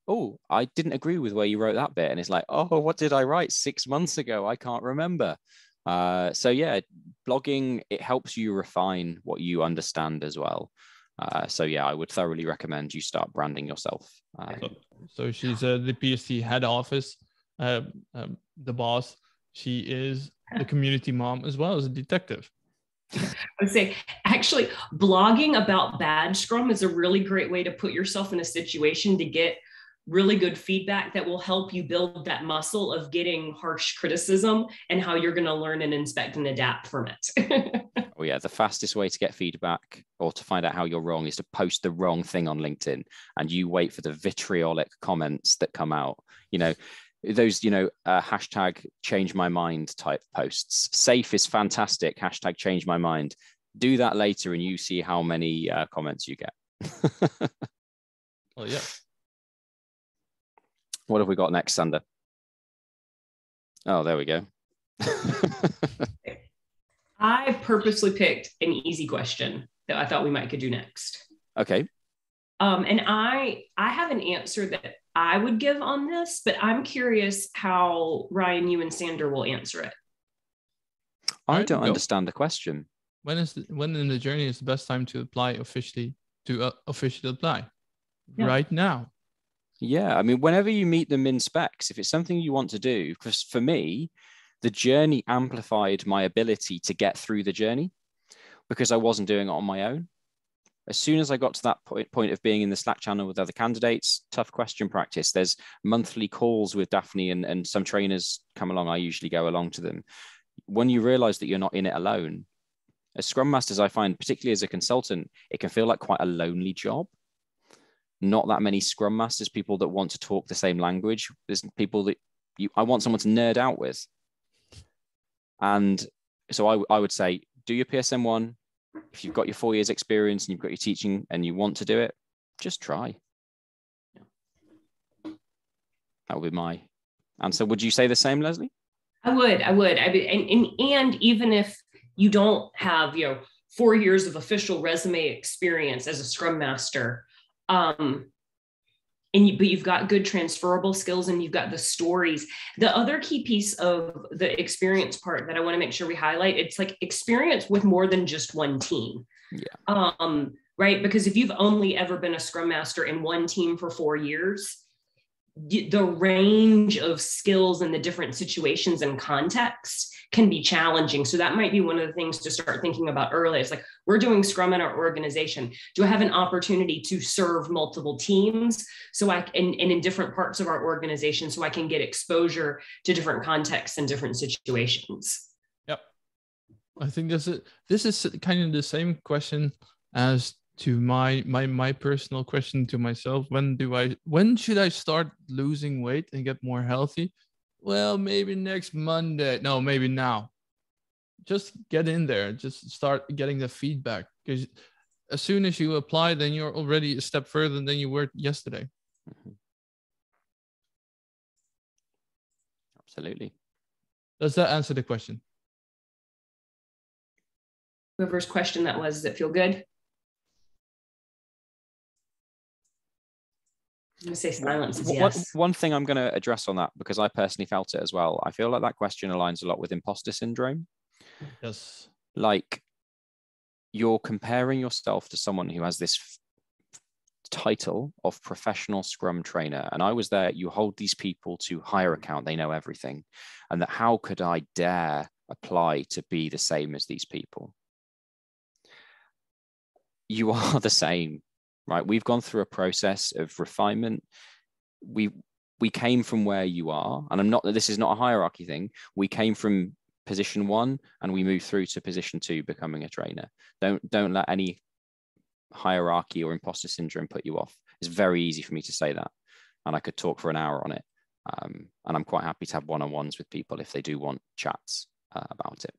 oh, I didn't agree with where you wrote that bit. And it's like, oh, what did I write 6 months ago? I can't remember. So yeah, blogging, it helps you refine what you understand as well. So yeah, I would thoroughly recommend you start branding yourself. So she's the PST head office, the boss. She is the community mom as well as a detective. I would say, actually, blogging about bad Scrum is a really great way to put yourself in a situation to get really good feedback that will help you build that muscle of getting harsh criticism and how you're going to learn and inspect and adapt from it. Oh yeah, the fastest way to get feedback or to find out how you're wrong is to post the wrong thing on LinkedIn, and you wait for the vitriolic comments that come out. Those, hashtag change my mind type posts. Safe is fantastic. Hashtag change my mind. Do that later and you see how many comments you get. Oh, yeah. What have we got next, Sander? Oh, there we go. I purposely picked an easy question that I thought we might could do next. Okay. And I have an answer that I would give on this, but I'm curious how Ryan, you and Sander will answer it. I don't understand the question. When in the journey is the best time to apply officially apply? Yeah. Right now. Yeah, I mean, whenever you meet them in specs, if it's something you want to do, because for me, the journey amplified my ability to get through the journey because I wasn't doing it on my own. As soon as I got to that point of being in the Slack channel with other candidates, tough question practice. There's monthly calls with Daphne and some trainers come along. I usually go along to them. When you realize that you're not in it alone, as Scrum Masters, I find, particularly as a consultant, it can feel like quite a lonely job. Not that many Scrum Masters, people that want to talk the same language. There's people that I want someone to nerd out with. And so I would say, do your PSM1. If you've got your 4 years experience and you've got your teaching and you want to do it, just try. That would be my answer. Would you say the same, Leslie? I would. And even if you don't have, 4 years of official resume experience as a Scrum Master, but you've got good transferable skills and you've got the stories. The other key piece of the experience part that I want to make sure we highlight, it's like experience with more than just one team. Yeah. Right? Because if you've only ever been a Scrum Master in one team for 4 years, the range of skills and the different situations and contexts can be challenging. So that might be one of the things to start thinking about early. It's like, we're doing Scrum in our organization. Do I have an opportunity to serve multiple teams and in different parts of our organization so I can get exposure to different contexts and different situations? Yep. I think this is kind of the same question as to my personal question to myself. When should I start losing weight and get more healthy? Well, maybe next Monday. No, maybe now. Just get in there. Just start getting the feedback. Because as soon as you apply, then you're already a step further than you were yesterday. Absolutely. Does that answer the question? Whoever's question that was, does it feel good? I'm going to say silence is yes. One thing I'm going to address on that, because I personally felt it as well. I feel like that question aligns a lot with imposter syndrome. Yes. Like, you're comparing yourself to someone who has this title of professional Scrum trainer. And I was there. You hold these people to higher account. They know everything. And that how could I dare apply to be the same as these people? You are the same. Right, we've gone through a process of refinement. We came from where you are, and this is not a hierarchy thing. We came from position 1 and we moved through to position 2, becoming a trainer. Don't let any hierarchy or imposter syndrome put you off. It's very easy for me to say that, and I could talk for an hour on it. And I'm quite happy to have one-on-ones with people if they do want chats about it.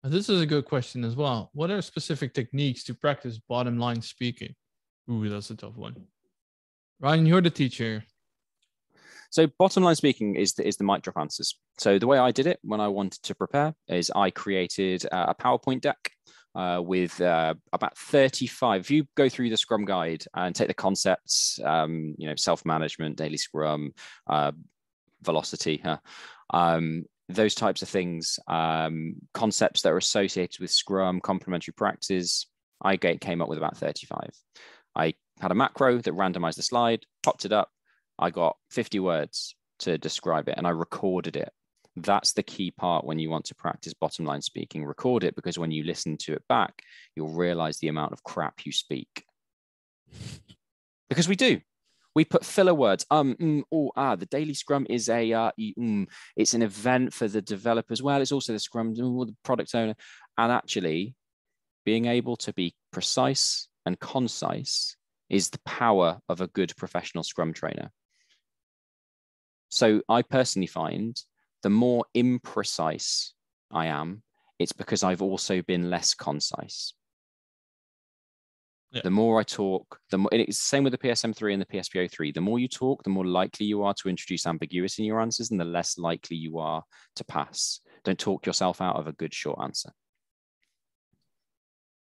This is a good question as well. What are specific techniques to practice bottom line speaking? Ooh, that's a tough one. Ryan, you're the teacher. So bottom line speaking is the mic drop answers. So the way I did it when I wanted to prepare is I created a PowerPoint deck with about 35. If you go through the Scrum guide and take the concepts, self-management, daily Scrum, velocity, those types of things, concepts that are associated with Scrum, complementary practice, I came up with about 35. I had a macro that randomized the slide, popped it up. I got 50 words to describe it, and I recorded it. That's the key part when you want to practice bottom line speaking. Record it, because when you listen to it back, you'll realize the amount of crap you speak. Because we do. We put filler words. The daily Scrum is it's an event for the developers. Well, it's also the Scrum, the product owner. And actually, being able to be precise and concise is the power of a good professional Scrum trainer. So I personally find the more imprecise I am, it's because I've also been less concise. Yeah. The more I talk, the more, and it's the same with the PSM3 and the PSPO3. The more you talk, the more likely you are to introduce ambiguity in your answers, and the less likely you are to pass. Don't talk yourself out of a good short answer.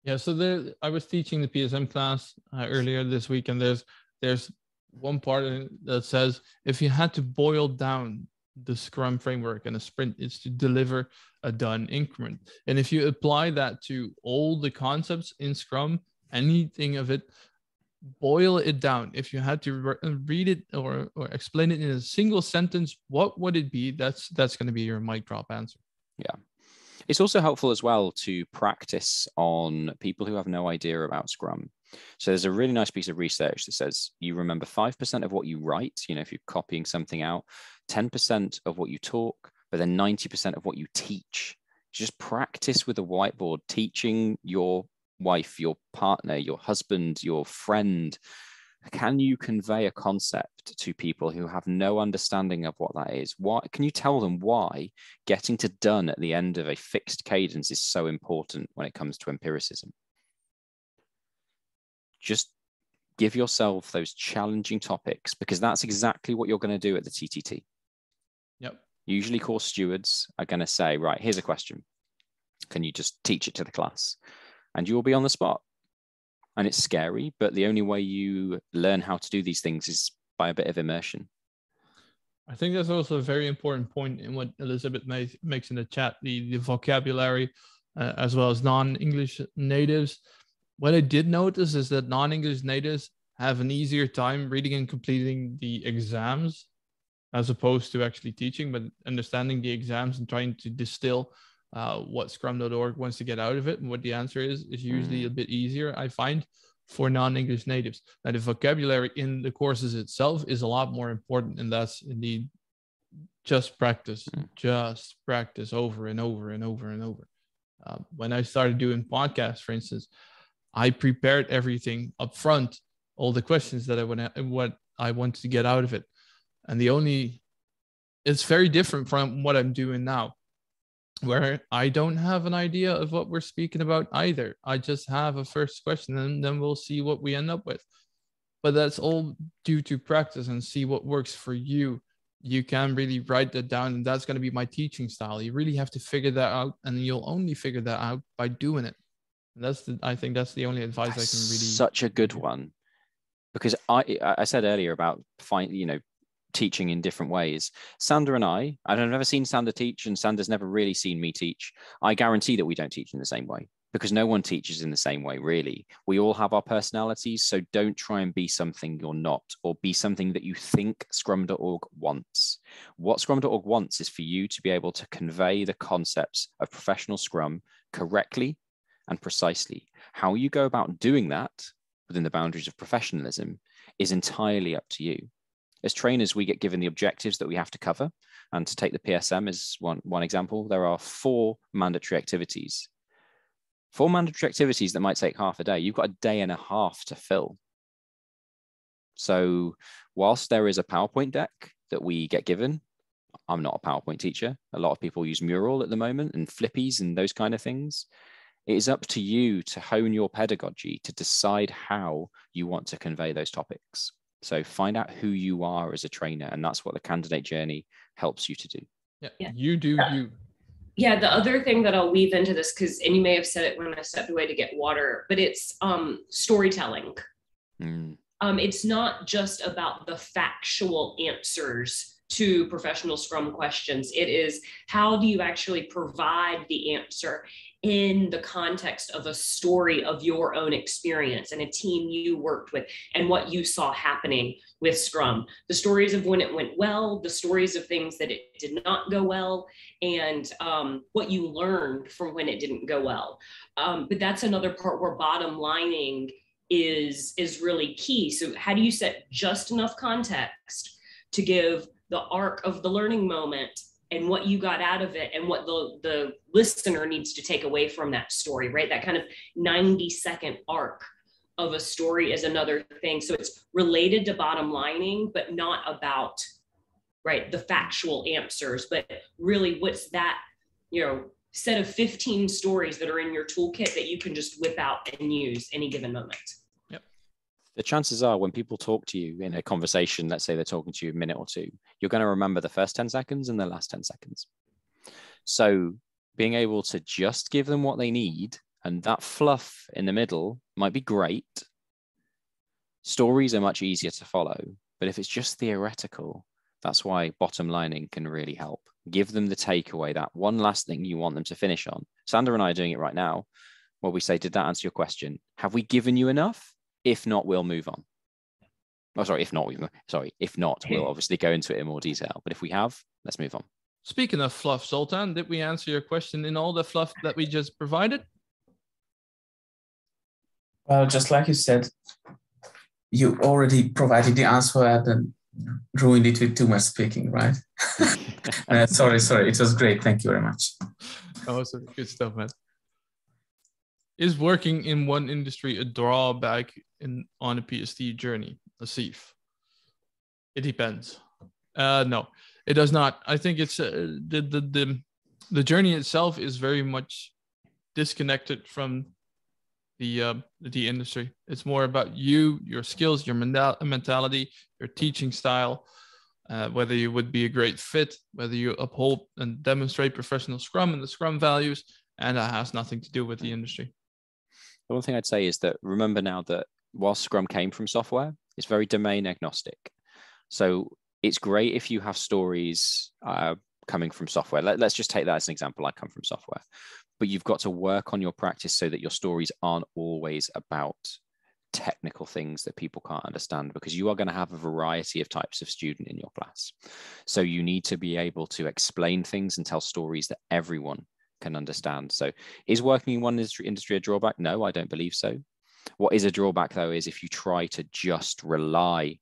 Yeah, so I was teaching the PSM class earlier this week, and there's one part that says if you had to boil down the Scrum framework and a sprint, it's to deliver a done increment. And if you apply that to all the concepts in Scrum, anything of it, boil it down. If you had to read it or explain it in a single sentence, what would it be? That's going to be your mic drop answer. Yeah. It's also helpful as well to practice on people who have no idea about Scrum. So there's a really nice piece of research that says you remember 5% of what you write, if you're copying something out, 10% of what you talk, but then 90% of what you teach. Just practice with a whiteboard, teaching your wife, your partner, your husband, your friend. Can you convey a concept to people who have no understanding of what that is? Why can you tell them why getting to done at the end of a fixed cadence is so important when it comes to empiricism? Just give yourself those challenging topics, because that's exactly what you're going to do at the TTT. Yep. Usually course stewards are going to say, right, here's a question. Can you just teach it to the class? And you will be on the spot. And it's scary, but the only way you learn how to do these things is by a bit of immersion. I think that's also a very important point in what Elizabeth makes in the chat, the vocabulary, as well as non-English natives. What I did notice is that non-English natives have an easier time reading and completing the exams as opposed to actually teaching, but understanding the exams and trying to distill what Scrum.org wants to get out of it and what the answer is usually a bit easier, I find, for non-English natives. Now, the vocabulary in the courses itself is a lot more important, and that's indeed just practice over and over and over and over. When I started doing podcasts, for instance, I prepared everything up front, all the questions that what I wanted to get out of it. And it's very different from what I'm doing now, where I don't have an idea of what we're speaking about either. I just have a first question and then we'll see what we end up with. But that's all due to practice and see what works for you. You can really write that down, and that's going to be my teaching style. You really have to figure that out, and you'll only figure that out by doing it. And I think that's the only advice I can really. Such a good one, because I said earlier about teaching in different ways. Sander and I've never seen Sander teach, and Sander's never really seen me teach. I guarantee that we don't teach in the same way, because no one teaches in the same way, really. We all have our personalities, so don't try and be something you're not, or be something that you think Scrum.org wants. What Scrum.org wants is for you to be able to convey the concepts of professional Scrum correctly and precisely. How you go about doing that within the boundaries of professionalism is entirely up to you. As trainers, we get given the objectives that we have to cover. And to take the PSM as one example, there are 4 mandatory activities. 4 mandatory activities that might take half a day. You've got a day and a half to fill. So whilst there is a PowerPoint deck that we get given, I'm not a PowerPoint teacher. A lot of people use Mural at the moment and Flippies and those kind of things. It is up to you to hone your pedagogy to decide how you want to convey those topics. So find out who you are as a trainer, and that's what the candidate journey helps you to do. Yeah. You do you. Yeah, the other thing that I'll weave into this, and you may have said it when I stepped away to get water, but it's storytelling. It's not just about the factual answers to professional Scrum questions. It is, how do you actually provide the answer in the context of a story of your own experience and a team you worked with and what you saw happening with Scrum, the stories of when it went well, the stories of things that it did not go well, and what you learned from when it didn't go well. But that's another part where bottom lining is really key. So how do you set just enough context to give the arc of the learning moment and what you got out of it and what the listener needs to take away from that story, right? That kind of 90-second arc of a story is another thing. So it's related to bottom lining, but not about, right, the factual answers, but really what's that, set of 15 stories that are in your toolkit that you can just whip out and use any given moment. The chances are when people talk to you in a conversation, let's say they're talking to you a minute or two, you're going to remember the first 10 seconds and the last 10 seconds. So being able to just give them what they need, and that fluff in the middle might be great. Stories are much easier to follow, but if it's just theoretical, that's why bottom lining can really help. Give them the takeaway, that one last thing you want them to finish on. Sander and I are doing it right now, where we say, did that answer your question? Have we given you enough? If not, we'll move on. Oh, sorry, if not, we'll obviously go into it in more detail. But if we have, let's move on. Speaking of fluff, Zoltan, did we answer your question in all the fluff that we just provided? Well, just like you said, you already provided the answer and then ruined it with too much speaking, right? Sorry. It was great. Thank you very much. Awesome. Good stuff, man. Is working in one industry a drawback on a PhD journey, Asif? It depends. No, it does not. I think it's the journey itself is very much disconnected from the industry. It's more about you, your skills, your mentality, your teaching style, whether you would be a great fit, whether you uphold and demonstrate professional Scrum and the Scrum values, and that has nothing to do with the industry. The one thing I'd say is that remember now that while Scrum came from software, it's very domain agnostic. So it's great if you have stories coming from software. Let's just take that as an example. I come from software, but you've got to work on your practice so that your stories aren't always about technical things that people can't understand, because you are going to have a variety of types of student in your class. So you need to be able to explain things and tell stories that everyone can understand. So is working in one industry a drawback? No, I don't believe so. What is a drawback though is if you try to just rely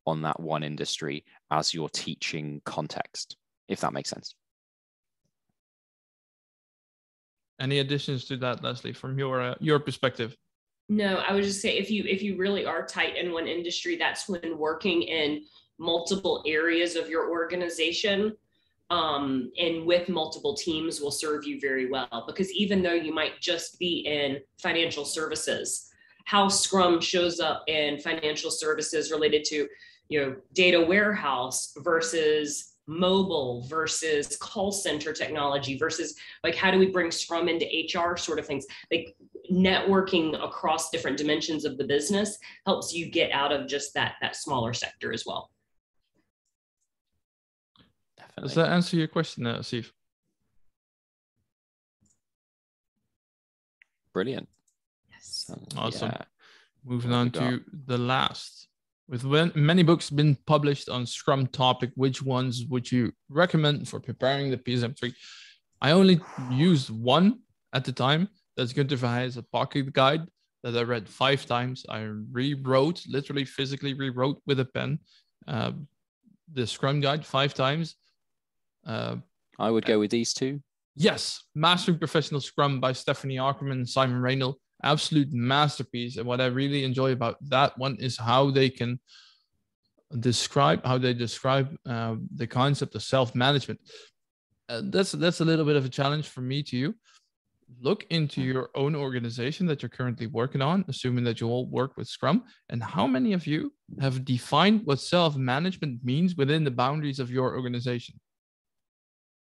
on that one industry as your teaching context, if that makes sense. Any additions to that, Leslie, from your perspective? No, I would just say if you really are tight in one industry, that's when working in multiple areas of your organization and with multiple teams will serve you very well. Because even though you might just be in financial services, how Scrum shows up in financial services related to, data warehouse versus mobile versus call center technology versus like how do we bring Scrum into HR sort of things, like networking across different dimensions of the business helps you get out of just that smaller sector as well. Definitely. Does that answer your question, Asif? Brilliant. Yes. Awesome. Yeah. Moving on to the last. With many books been published on Scrum topic, which ones would you recommend for preparing the PSM3? I only used one at the time. That's good to as a pocket guide that I read 5 times. I literally physically rewrote with a pen, the Scrum guide 5 times. I would go with these 2. Yes, Mastering Professional Scrum by Stephanie Ackerman and Simon Raynell. Absolute masterpiece. And what I really enjoy about that one is how they describe the concept of self-management. That's a little bit of a challenge for me to you. Look into your own organization that you're currently working on, assuming that you all work with Scrum, and how many of you have defined what self-management means within the boundaries of your organization.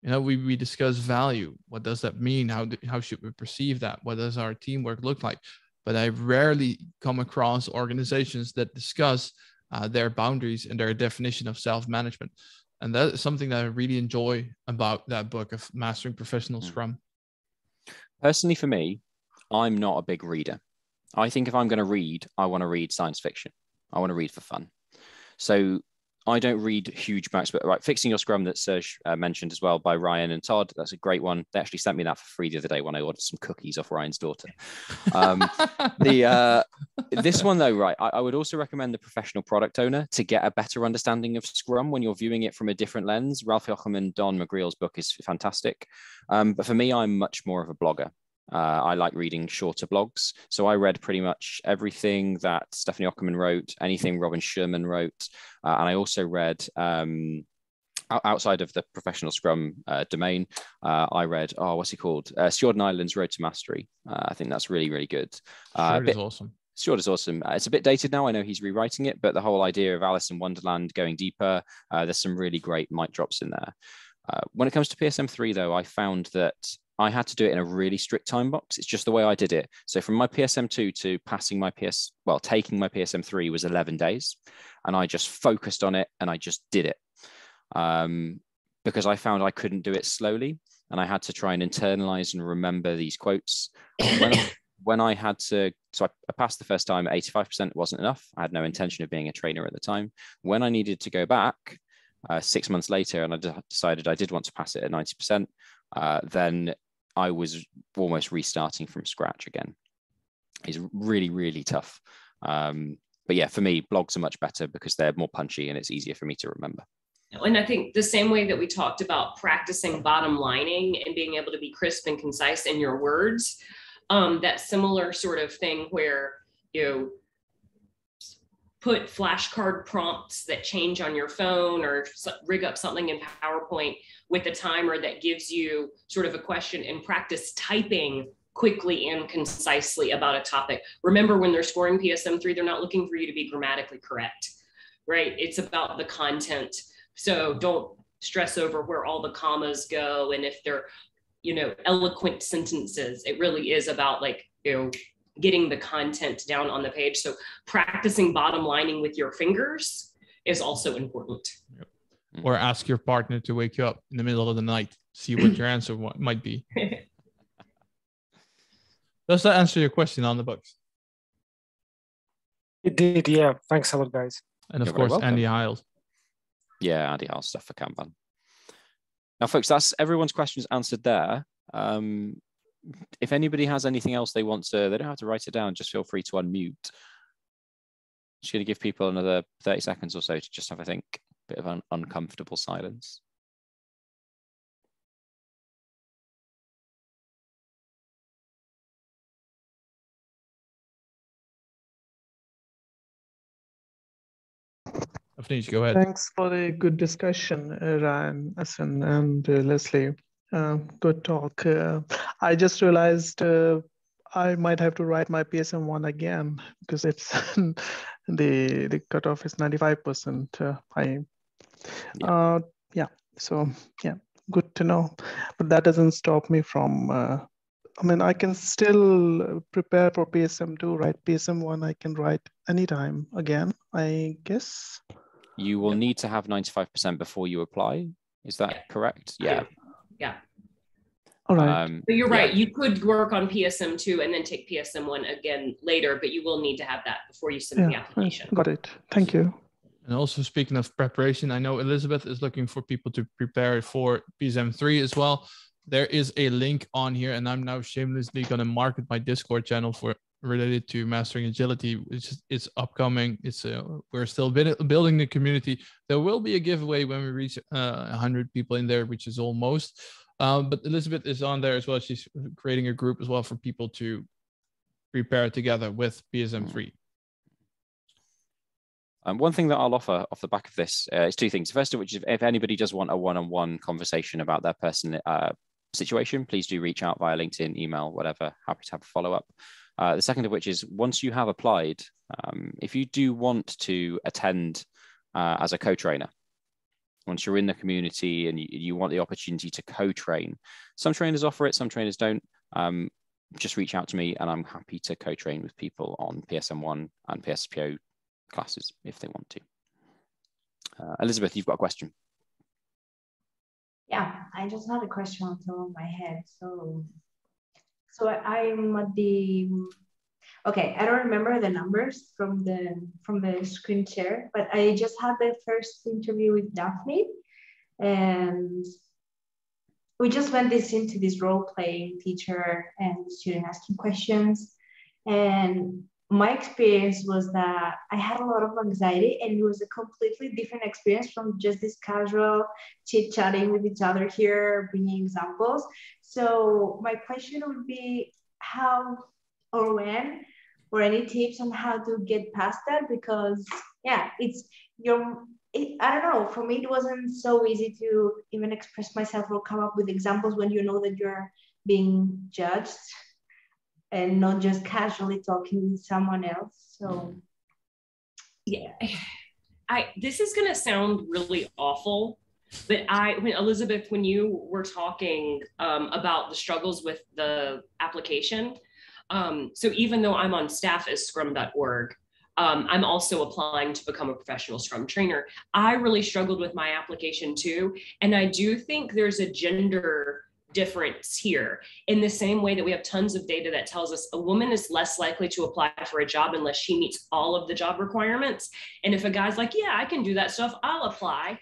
We discuss value. What does that mean? How should we perceive that? What does our teamwork look like? But I rarely come across organizations that discuss their boundaries and their definition of self-management. And that is something that I really enjoy about that book of Mastering Professional Scrum. Personally, for me, I'm not a big reader. I think if I'm going to read, I want to read science fiction. I want to read for fun. So I don't read huge books, but right, Fixing Your Scrum that Serge mentioned as well by Ryan and Todd. That's a great one. They actually sent me that for free the other day when I ordered some cookies off Ryan's daughter. This one though, right, I would also recommend The Professional Product Owner to get a better understanding of Scrum when you're viewing it from a different lens. Ralph Jocham and Don McGreal's book is fantastic. But for me, I'm much more of a blogger. I like reading shorter blogs. So I read pretty much everything that Stephanie Ockerman wrote, anything Robin Sherman wrote. And I also read, outside of the Professional Scrum domain, I read, what's he called? Stuart and Ireland's Road to Mastery. I think that's really, really good. Stuart is awesome. Stuart is awesome. It's a bit dated now. I know he's rewriting it, but the whole idea of Alice in Wonderland going deeper, there's some really great mic drops in there. When it comes to PSM3 though, I found that I had to do it in a really strict time box. It's just the way I did it. So from my PSM2 to passing my taking my PSM3 was 11 days. And I just focused on it and I just did it. Because I found I couldn't do it slowly. And I had to try and internalize and remember these quotes. When I had to, so I passed the first time at 85%, wasn't enough. I had no intention of being a trainer at the time. When I needed to go back 6 months later, and I decided I did want to pass it at 90%, then I was almost restarting from scratch again. It's really, really tough. But yeah, for me, blogs are much better because they're more punchy and it's easier for me to remember. And I think the same way that we talked about practicing bottom lining and being able to be crisp and concise in your words, that similar sort of thing where you put flashcard prompts that change on your phone or rig up something in PowerPoint with a timer that gives you sort of a question and practice typing quickly and concisely about a topic. Remember, when they're scoring PSM3, they're not looking for you to be grammatically correct, right? It's about the content. So don't stress over where all the commas go and if they're, eloquent sentences. It really is about getting the content down on the page. So practicing bottom lining with your fingers is also important. Yep. Or ask your partner to wake you up in the middle of the night, see what your answer might be. Does that answer your question on the books? It did, yeah. Thanks a lot, guys. And of course, Andy Hiles. Yeah, Andy Hiles stuff for Kanban. Now, folks, that's everyone's questions answered there. If anybody has anything else they want to, they don't have to write it down, just feel free to unmute. Just going to give people another 30 seconds or so to just have, I think, a bit of an uncomfortable silence. Go ahead. Thanks for a good discussion, Ryan, Asen, and Leslie. Good talk. I just realized I might have to write my PSM1 again because it's the cutoff is 95%. So good to know. But that doesn't stop me from. I can still prepare for PSM2, right? PSM1 I can write anytime again, I guess. You will need to have 95% before you apply. Is that correct? Yeah. Yeah. All right. But you're right. You could work on PSM2 and then take PSM1 again later, but you will need to have that before you submit the application. Got it. Thank you. And also, speaking of preparation, I know Elizabeth is looking for people to prepare for PSM3 as well. There is a link on here, and I'm now shamelessly going to market my Discord channel for related to mastering agility. It's upcoming. We're still building the community. There will be a giveaway when we reach 100 people in there, which is almost. But Elizabeth is on there as well. She's creating a group as well for people to prepare together with PSM3. One thing that I'll offer off the back of this is two things. The first of which is if anybody does want a one-on-one conversation about their personal situation, please do reach out via LinkedIn, email, whatever. Happy to have a follow-up. The second of which is once you have applied, if you do want to attend as a co-trainer, once you're in the community and you want the opportunity to co-train, some trainers offer it, some trainers don't. Just reach out to me and I'm happy to co-train with people on PSM1 and PSPO classes if they want to. Elizabeth, you've got a question. Yeah, I just had a question on top of my head. So I'm at the, okay, I don't remember the numbers from the screen share, but I just had the first interview with Daphne and we just went into this role-playing teacher and student asking questions. And my experience was that I had a lot of anxiety and it was a completely different experience from just this casual chit-chatting with each other here, bringing examples. So my question would be how or when, or any tips on how to get past that? Because yeah, I don't know, for me, it wasn't so easy to even express myself or come up with examples when you know that you're being judged and not just casually talking with someone else. So yeah, this is going to sound really awful, But Elizabeth, when you were talking about the struggles with the application, so even though I'm on staff as scrum.org, I'm also applying to become a professional Scrum trainer. I really struggled with my application too. And I do think there's a gender difference here, in the same way that we have tons of data that tells us a woman is less likely to apply for a job unless she meets all of the job requirements. And if a guy's like, yeah, I can do that stuff, I'll apply.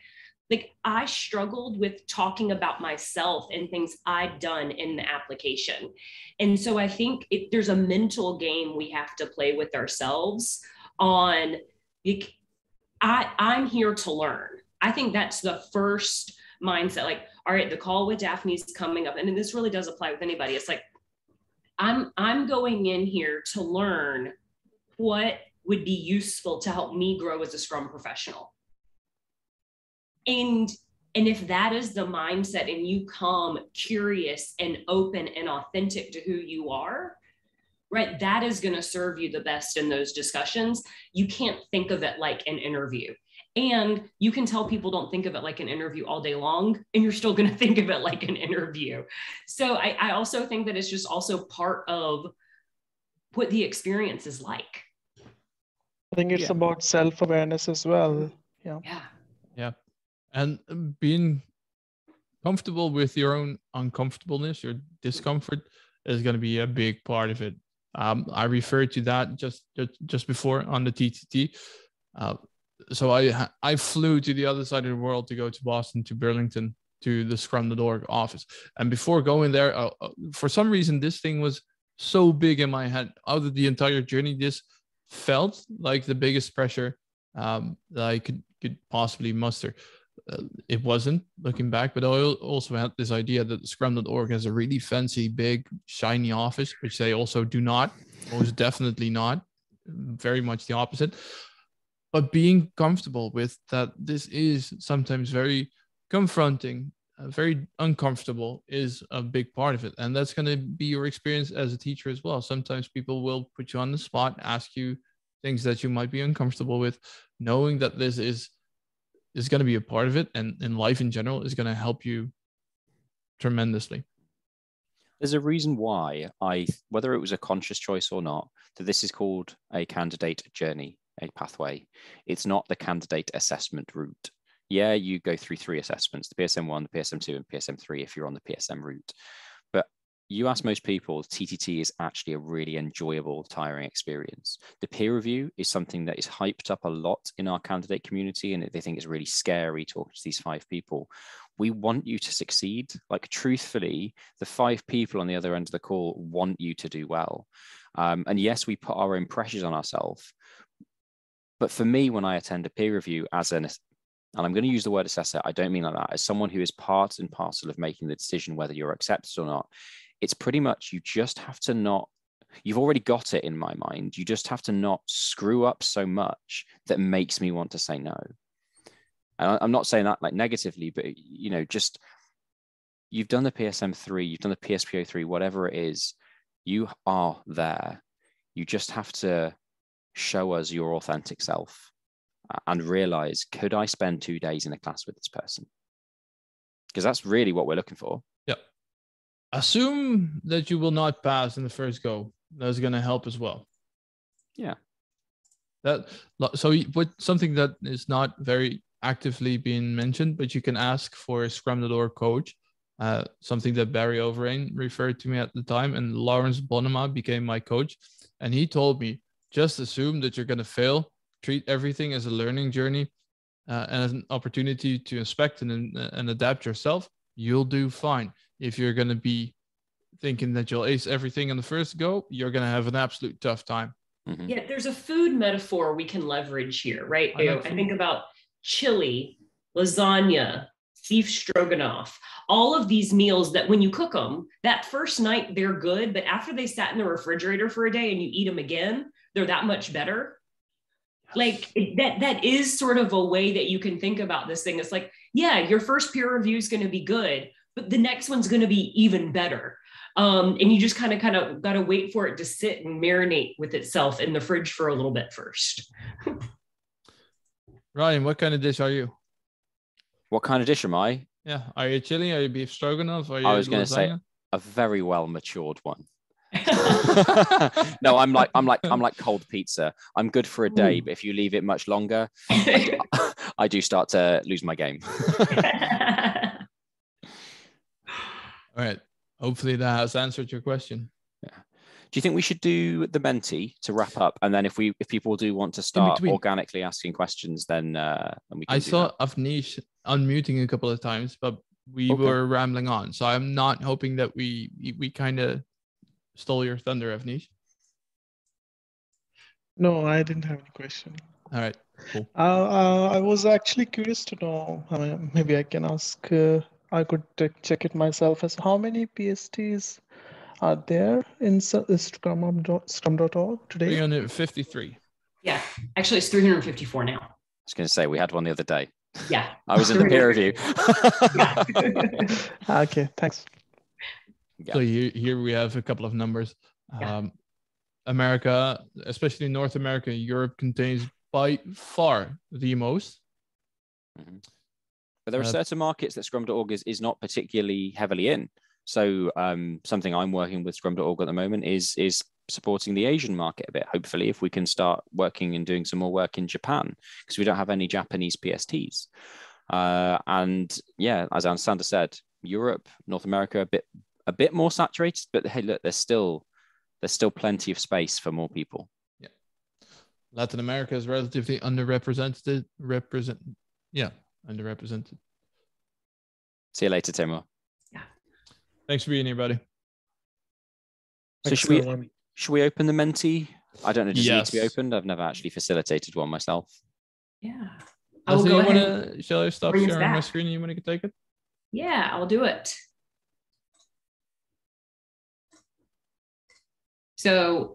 Like, I struggled with talking about myself and things I'd done in the application. And so I think there's a mental game we have to play with ourselves on, like, I'm here to learn. I think that's the first mindset. Like, all right, the call with Daphne's coming up. And this really does apply with anybody. It's like, I'm going in here to learn what would be useful to help me grow as a Scrum professional. And if that is the mindset, and you come curious and open and authentic to who you are, right, that is going to serve you the best in those discussions. You can't think of it like an interview. And you can tell people don't think of it like an interview all day long, and you're still going to think of it like an interview. So I also think that it's just also part of what the experience is like. I think it's about self-awareness as well. Yeah. Yeah. And being comfortable with your own uncomfortableness, your discomfort, is going to be a big part of it. I referred to that just before on the TTT. So I flew to the other side of the world to go to Boston, to Burlington, to the Scrum.org office. And before going there, for some reason, this thing was so big in my head. Out of the entire journey, this felt like the biggest pressure that I could possibly muster. It wasn't, looking back, but I also had this idea that Scrum.org has a really fancy, big, shiny office, which they also do not, most definitely not, very much the opposite. But being comfortable with that this is sometimes very confronting, very uncomfortable, is a big part of it. And that's going to be your experience as a teacher as well. Sometimes people will put you on the spot, ask you things that you might be uncomfortable with, knowing that this is going to be a part of it, and in life in general is going to help you tremendously. There's a reason why whether it was a conscious choice or not, that this is called a candidate journey, a pathway. It's not the candidate assessment route. Yeah, you go through 3 assessments, the PSM1, the PSM2, and PSM3 if you're on the PSM route. But you ask most people, TTT is actually a really enjoyable, tiring experience. The peer review is something that is hyped up a lot in our candidate community, and they think it's really scary talking to these 5 people. We want you to succeed. Like, truthfully, the 5 people on the other end of the call want you to do well. And yes, we put our own pressures on ourselves. But for me, when I attend a peer review and I'm going to use the word assessor, I don't mean like that, as someone who is part and parcel of making the decision whether you're accepted or not, it's pretty much, you just have to not, you've already got it in my mind. You just have to not screw up so much that makes me want to say no. And I'm not saying that like negatively, but just, you've done the PSM3, you've done the PSPO3, whatever it is, you are there. You just have to show us your authentic self and realize, could I spend 2 days in a class with this person? Because that's really what we're looking for. Yep. Assume that you will not pass in the first go. That's going to help as well. Yeah. So something that is not very actively being mentioned, but you can ask for a Scrum.org coach, something that Barry Overeem referred to me at the time, and Lawrence Bonema became my coach. And he told me, just assume that you're going to fail, treat everything as a learning journey and as an opportunity to inspect and adapt yourself. You'll do fine. If you're going to be thinking that you'll ace everything on the first go, you're going to have an absolute tough time. Mm-hmm. Yeah, there's a food metaphor we can leverage here, right? I think about chili, lasagna, beef stroganoff, all of these meals that when you cook them, that first night they're good, but after they sat in the refrigerator for a day and you eat them again, they're that much better. Like that is sort of a way that you can think about this thing. It's like, yeah, your first peer review is going to be good, but the next one's going to be even better. And you just kind of got to wait for it to sit and marinate with itself in the fridge for a little bit first. Ryan, what kind of dish are you? What kind of dish am I? Yeah. Are you chili? Are you beef stroganoff? Are you I was going to say lasagna? a very well matured one. No, I'm like cold pizza. I'm good for a day, but if you leave it much longer, I do start to lose my game. All right. Hopefully that has answered your question. Yeah. Do you think we should do the Menti to wrap up, and then if people do want to start organically asking questions, then we can. I saw Avnish unmuting a couple of times, but we were rambling on, so I'm not hoping that we kind of stole your thunder, Avnish. No, I didn't have any question. All right, cool. I was actually curious to know. I mean, maybe I can ask. I could check it myself. As how many PSTs are there in Scrum.org today? 353. Yeah, actually, it's 354 now. I was going to say we had one the other day. Yeah, I was in the peer review. Okay, thanks. Yeah. So here we have a couple of numbers. America, especially North America, Europe contains by far the most. Mm-hmm. But there are certain markets that Scrum.org is not particularly heavily in. So something I'm working with Scrum.org at the moment is supporting the Asian market a bit. Hopefully, if we can start working and doing some more work in Japan, because we don't have any Japanese PSTs. And yeah, as Sander said, Europe, North America, a bit more saturated. But hey, look, there's still plenty of space for more people. Yeah, Latin America is relatively underrepresented. Underrepresented. See you later, Timur. Yeah. Thanks for being here, buddy. So should we open the Menti? I don't know. Does it need to be opened? I've never actually facilitated one myself. Yeah. Shall I stop sharing my screen and you want to take it? Yeah, I'll do it. So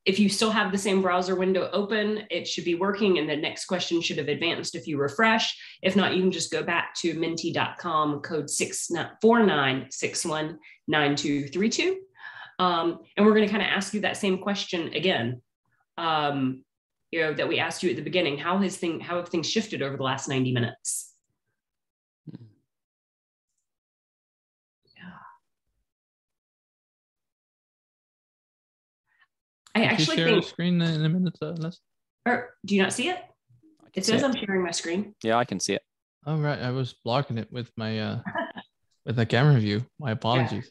if you still have the same browser window open, it should be working and the next question should have advanced if you refresh. If not, you can just go back to menti.com, code 49619232. And we're going to kind of ask you that same question again, that we asked you at the beginning. How have things shifted over the last 90 minutes? I actually share the screen in a minute, Les? Or do you not see it? It says I'm sharing my screen. Yeah, I can see it. Oh, right. I was blocking it with my with the camera view. My apologies.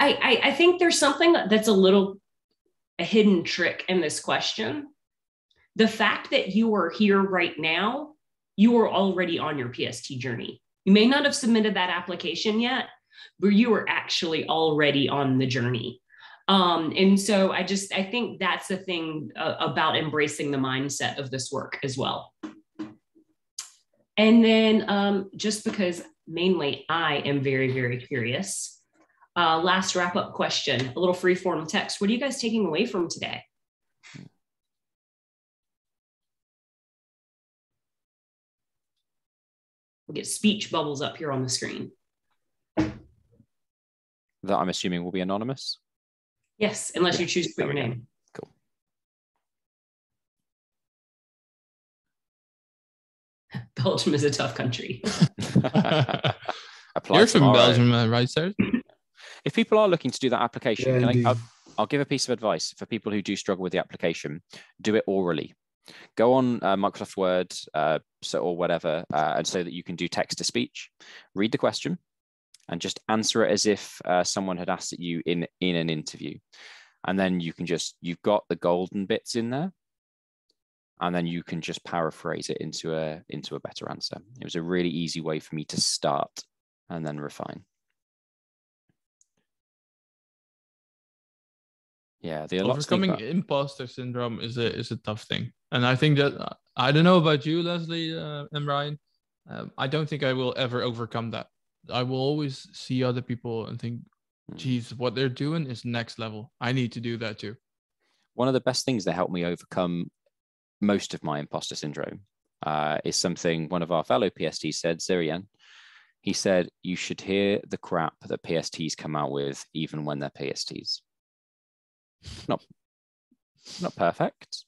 Yeah. I think there's something that's a hidden trick in this question. The fact that you are here right now, you are already on your PST journey. You may not have submitted that application yet, but you are actually already on the journey. And so I think that's the thing about embracing the mindset of this work as well. And then just because mainly I am very, very curious, last wrap up question, a little free form text. What are you guys taking away from today? We'll get speech bubbles up here on the screen. That I'm assuming will be anonymous. Yes, unless you choose to put your name. Cool. Belgium is a tough country. You're from Belgium, right, sir? If people are looking to do that application, I'll give a piece of advice for people who do struggle with the application. Do it orally. Go on Microsoft Word or whatever, and so that you can do text to speech. Read the question and just answer it as if someone had asked it you in an interview. And then you've got the golden bits in there, and then you can just paraphrase it into a better answer. It was a really easy way for me to start and then refine. Yeah, overcoming imposter syndrome is a tough thing, and I think that I don't know about you, Leslie and Ryan. I don't think I will ever overcome that. I will always see other people and think, geez, what they're doing is next level. I need to do that too. One of the best things that helped me overcome most of my imposter syndrome is something one of our fellow PSTs said, Zirian. He said, you should hear the crap that PSTs come out with even when they're PSTs. Not perfect.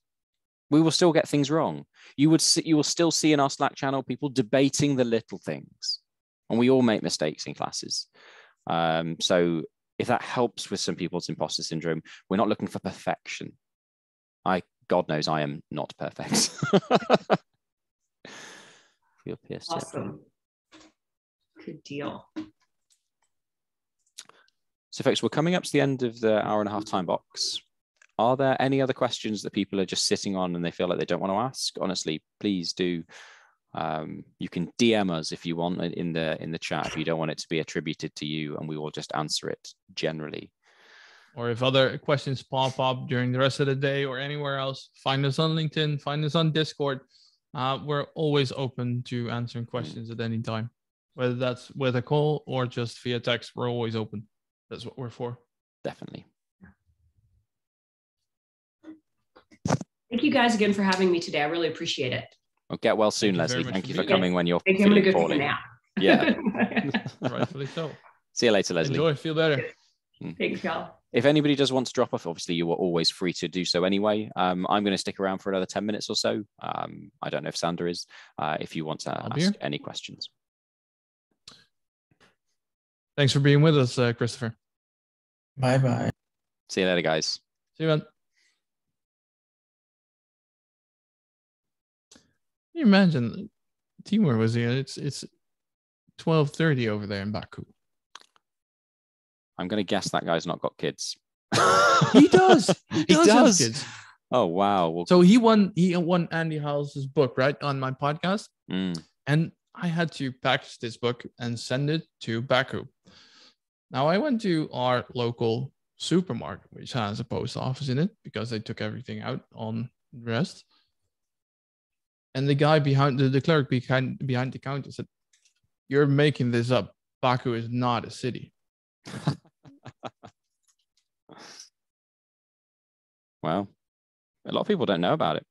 We will still get things wrong. You will still see in our Slack channel people debating the little things. and we all make mistakes in classes. So if that helps with some people's imposter syndrome, we're not looking for perfection. God knows I am not perfect. Awesome. Good deal. So folks, we're coming up to the end of the hour and a half time box. Are there any other questions that people are just sitting on and they feel like they don't want to ask? Honestly, please do. You can DM us if you want in the chat if you don't want it to be attributed to you, and we will just answer it generally. Or if other questions pop up during the rest of the day or anywhere else, find us on LinkedIn, find us on Discord. We're always open to answering questions at any time, whether that's with a call or just via text. We're always open. That's what we're for. Definitely. Thank you guys again for having me today. I really appreciate it. Well, get well soon, Leslie. Thank you for coming when you're Thank you. I'm gonna feeling go poorly. take a nap. Yeah. Rightfully so. See you later, Leslie. Enjoy. Feel better. Thanks, y'all. If anybody does want to drop off, obviously you are always free to do so anyway. I'm going to stick around for another 10 minutes or so. I don't know if Sander is, if you want to ask any questions. Thanks for being with us, Christopher. Bye-bye. See you later, guys. See you, man. Can you imagine Timur was here? It's 12:30 over there in Baku. I'm going to guess that guy's not got kids. He does. He does have kids. Oh wow! Well, so he won Andy Howell's book, right, on my podcast, and I had to package this book and send it to Baku. Now I went to our local supermarket, which has a post office in it, because they took everything out on the rest. And the guy behind the clerk behind the counter said, "You're making this up. Baku is not a city." Wow. A lot of people don't know about it.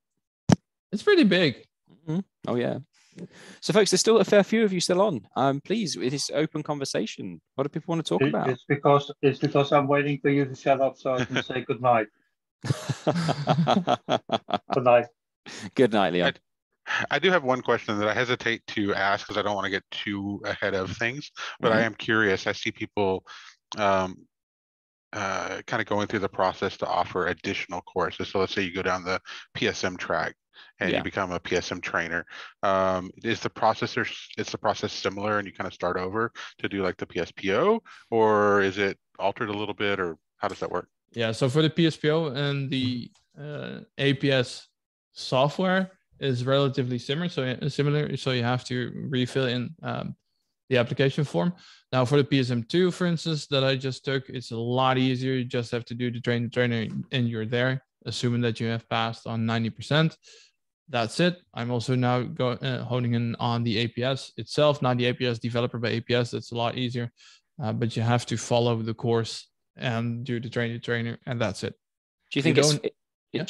It's pretty big. Mm-hmm. Oh, yeah. So, folks, there's still a fair few of you still on. Please, it is open conversation. What do people want to talk about? It's because I'm waiting for you to shut up so I can say good night. Good night. Good night, Leon. I do have one question that I hesitate to ask because I don't want to get too ahead of things, but I am curious. I see people kind of going through the process to offer additional courses. So let's say you go down the PSM track and you become a PSM trainer. Is the process similar and you kind of start over to do like the PSPO, or is it altered a little bit, or how does that work? Yeah, so for the PSPO and the APS software is relatively similar. So you have to refill in the application form. Now for the PSM2, for instance, that I just took, it's a lot easier. You just have to do the trainer and you're there, assuming that you have passed on 90%. That's it. I'm also now honing in on the APS itself, not the APS developer, but APS. That's a lot easier. But you have to follow the course and do the trainer, and that's it. Do you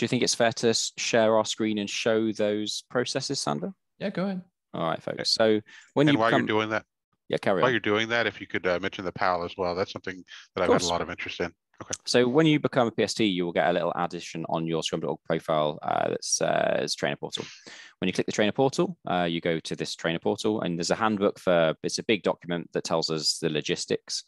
think it's fair to share our screen and show those processes, Sander? Yeah, go ahead. All right, folks. So while you're doing that, carry on. While you're doing that, if you could mention the PAL as well, that's something that I've had a lot of interest in. Okay. So when you become a PST, you will get a little addition on your Scrum.org profile that says Trainer Portal. When you click the Trainer Portal, you go to this Trainer Portal, and there's a handbook it's a big document that tells us the logistics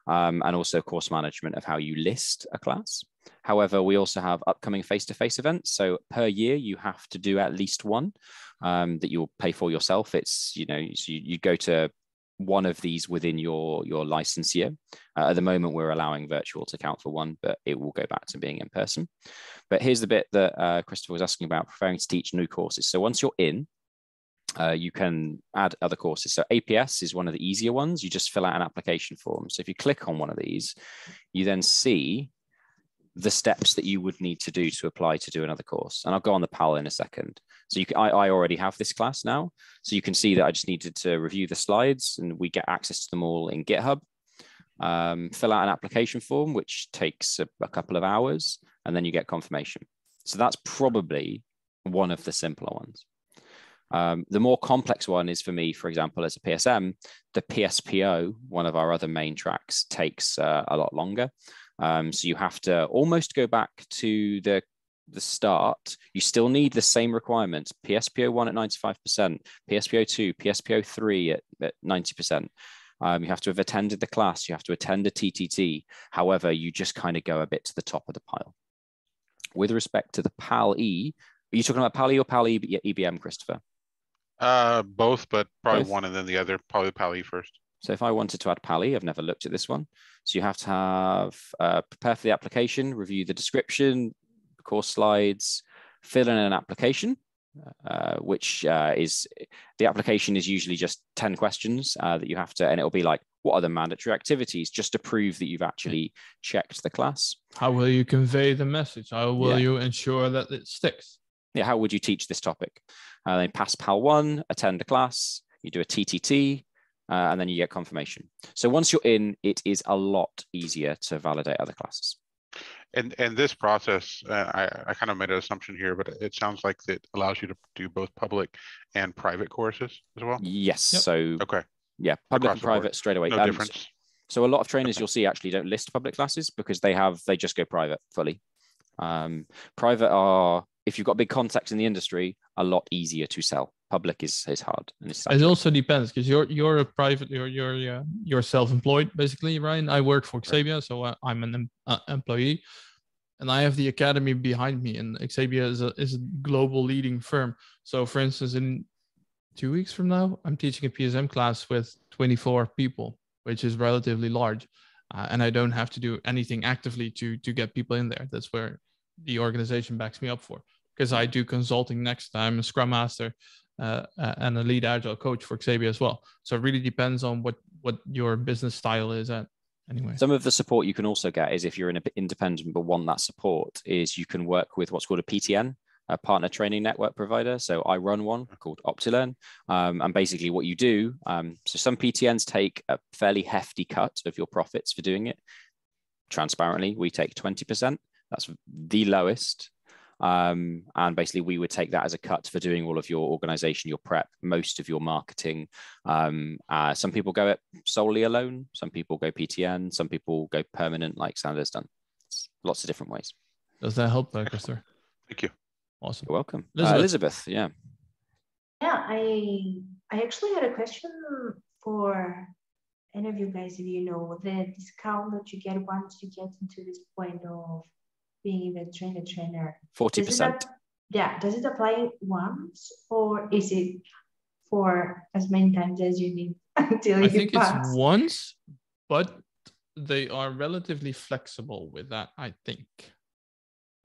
and also course management of how you list a class. However, we also have upcoming face-to-face events. So per year, you have to do at least one that you'll pay for yourself. It's, so you go to one of these within your license year. At the moment, we're allowing virtual to count for one, but it will go back to being in person. But here's the bit that Christopher was asking about, preparing to teach new courses. So once you're in, you can add other courses. So APS is one of the easier ones. You just fill out an application form. So if you click on one of these, you then see the steps that you would need to do to apply to do another course. And I'll go on the PAL in a second. So I already have this class now. So you can see that I just needed to review the slides, and we get access to them all in GitHub. Fill out an application form, which takes a couple of hours, and then you get confirmation. So that's probably one of the simpler ones. The more complex one is, for me, for example, as a PSM, the PSPO, one of our other main tracks, takes a lot longer. So you have to almost go back to the the start, you still need the same requirements: PSPO1 at 95%, PSPO2, PSPO3 at 90%. You have to have attended the class, you have to attend a TTT. However, you just kind of go a bit to the top of the pile. With respect to the PAL-E, are you talking about PAL-E or PAL-E EBM, Christopher? Both, but probably Both? one and then the other, probably PAL-E first. So if I wanted to add PAL-E, I've never looked at this one. So you have to have prepare for the application, review the description, course slides, fill in an application, which is, the application is usually just 10 questions that you have to, and it'll be like, what are the mandatory activities, just to prove that you've actually checked the class. How will you convey the message? How will you ensure that it sticks? Yeah, how would you teach this topic? Then pass PAL-1, attend a class, you do a TTT, and then you get confirmation. So once you're in, it is a lot easier to validate other classes. And this process, I kind of made an assumption here, but it sounds like it allows you to do both public and private courses as well. Yes. Yep. So okay. Yeah, public Across and the board. private straight away. No difference. So a lot of trainers you'll see actually don't list public classes because they just go private fully. Private are, if you've got big contacts in the industry, a lot easier to sell. Public is hard. And it also depends, because you're a private, you're self-employed basically, Ryan. I work for Xabia, so I'm an employee, and I have the academy behind me. And Xabia is a global leading firm. So, for instance, in 2 weeks from now, I'm teaching a PSM class with 24 people, which is relatively large, and I don't have to do anything actively to get people in there. That's where the organization backs me up for, because I do consulting next. I'm a Scrum Master and a lead Agile coach for Xabia as well. So it really depends on what your business style is at. Anyway, some of the support you can also get is, if you're an independent but want that support, is you can work with what's called a PTN, a partner training network provider. So I run one called OptiLearn, and basically what you do, so some PTNs take a fairly hefty cut of your profits for doing it. Transparently, we take 20%. That's the lowest. And basically we would take that as a cut for doing all of your organization, your prep, most of your marketing. Some people go it solely alone. Some people go PTN. Some people go permanent, like Sander's done. Lots of different ways. Does that help, Christopher? Thank you. Awesome. You're welcome. Elizabeth. Yeah. Yeah, I actually had a question for any of you guys. If you know the discount that you get once you get into this point of being event trainer, 40%. Does it apply once, or is it for as many times as you need until you pass? I think it's once, but they are relatively flexible with that, I think.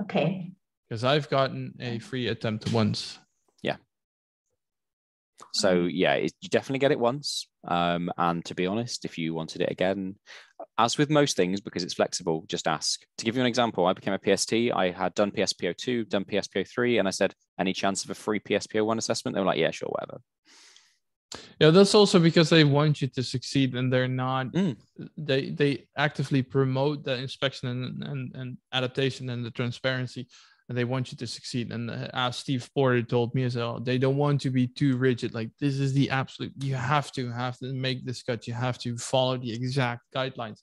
Okay. Because I've gotten a free attempt once. Yeah. So yeah, you definitely get it once. And to be honest, if you wanted it again, as with most things, because it's flexible, just ask. To give you an example, I became a PST. I had done PSPO2, done PSPO3, and I said, any chance of a free PSPO1 assessment? They were like, yeah, sure, whatever. Yeah, that's also because they want you to succeed, and they're not, they actively promote the inspection and adaptation and the transparency, and they want you to succeed. And as Steve Porter told me as well, they don't want to be too rigid. Like, this is the absolute, you have to make this cut. You have to follow the exact guidelines.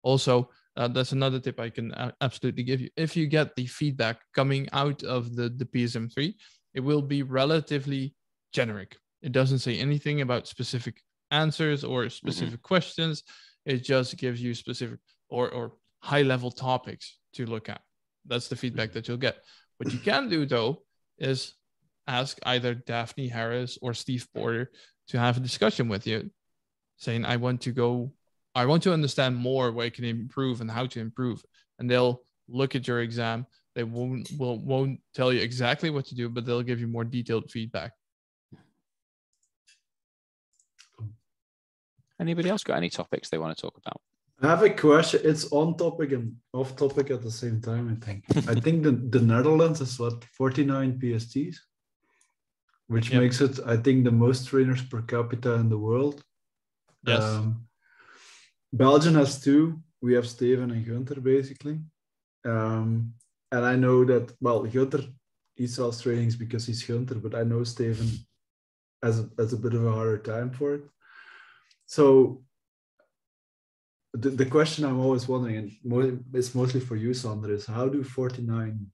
Also, that's another tip I can absolutely give you. If you get the feedback coming out of the PSM3, it will be relatively generic. It doesn't say anything about specific answers or specific questions. It just gives you specific or high-level topics to look at. That's the feedback that you'll get. What you can do, though, is ask either Daphne Harris or Steve Porter to have a discussion with you, saying, I want to understand more where I can improve and how to improve. And they'll look at your exam. They won't tell you exactly what to do, but they'll give you more detailed feedback. Anybody else got any topics they want to talk about? I have a question. It's on topic and off topic at the same time, I think. I think the Netherlands is 49 PSTs, which makes it, I think, the most trainers per capita in the world. Yes. Belgium has 2. We have Steven and Gunther, basically. And I know that, well, Gunther, he sells trainings because he's Gunther, but I know Steven has a bit of a harder time for it. So the question I'm always wondering, and it's mostly for you, Sander, is how do 49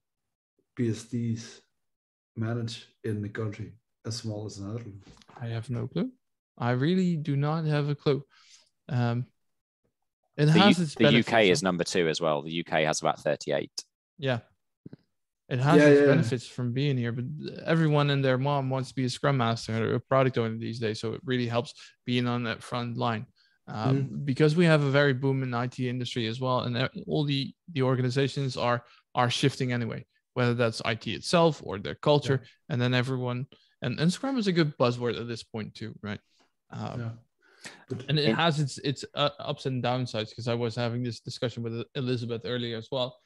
PSTs manage in the country as small as the Netherlands? I have no clue. I really do not have a clue. It The, has its the UK benefits, is number 2 as well. The UK has about 38. Yeah. It has its benefits from being here, but everyone and their mom wants to be a scrum master or a product owner these days. So it really helps being on that front line. Because we have a very booming IT industry as well, and all the organizations are shifting anyway, whether that's IT itself or their culture, and then everyone and Scrum is a good buzzword at this point too, right? And it has its ups and downsides, because I was having this discussion with Elizabeth earlier as well.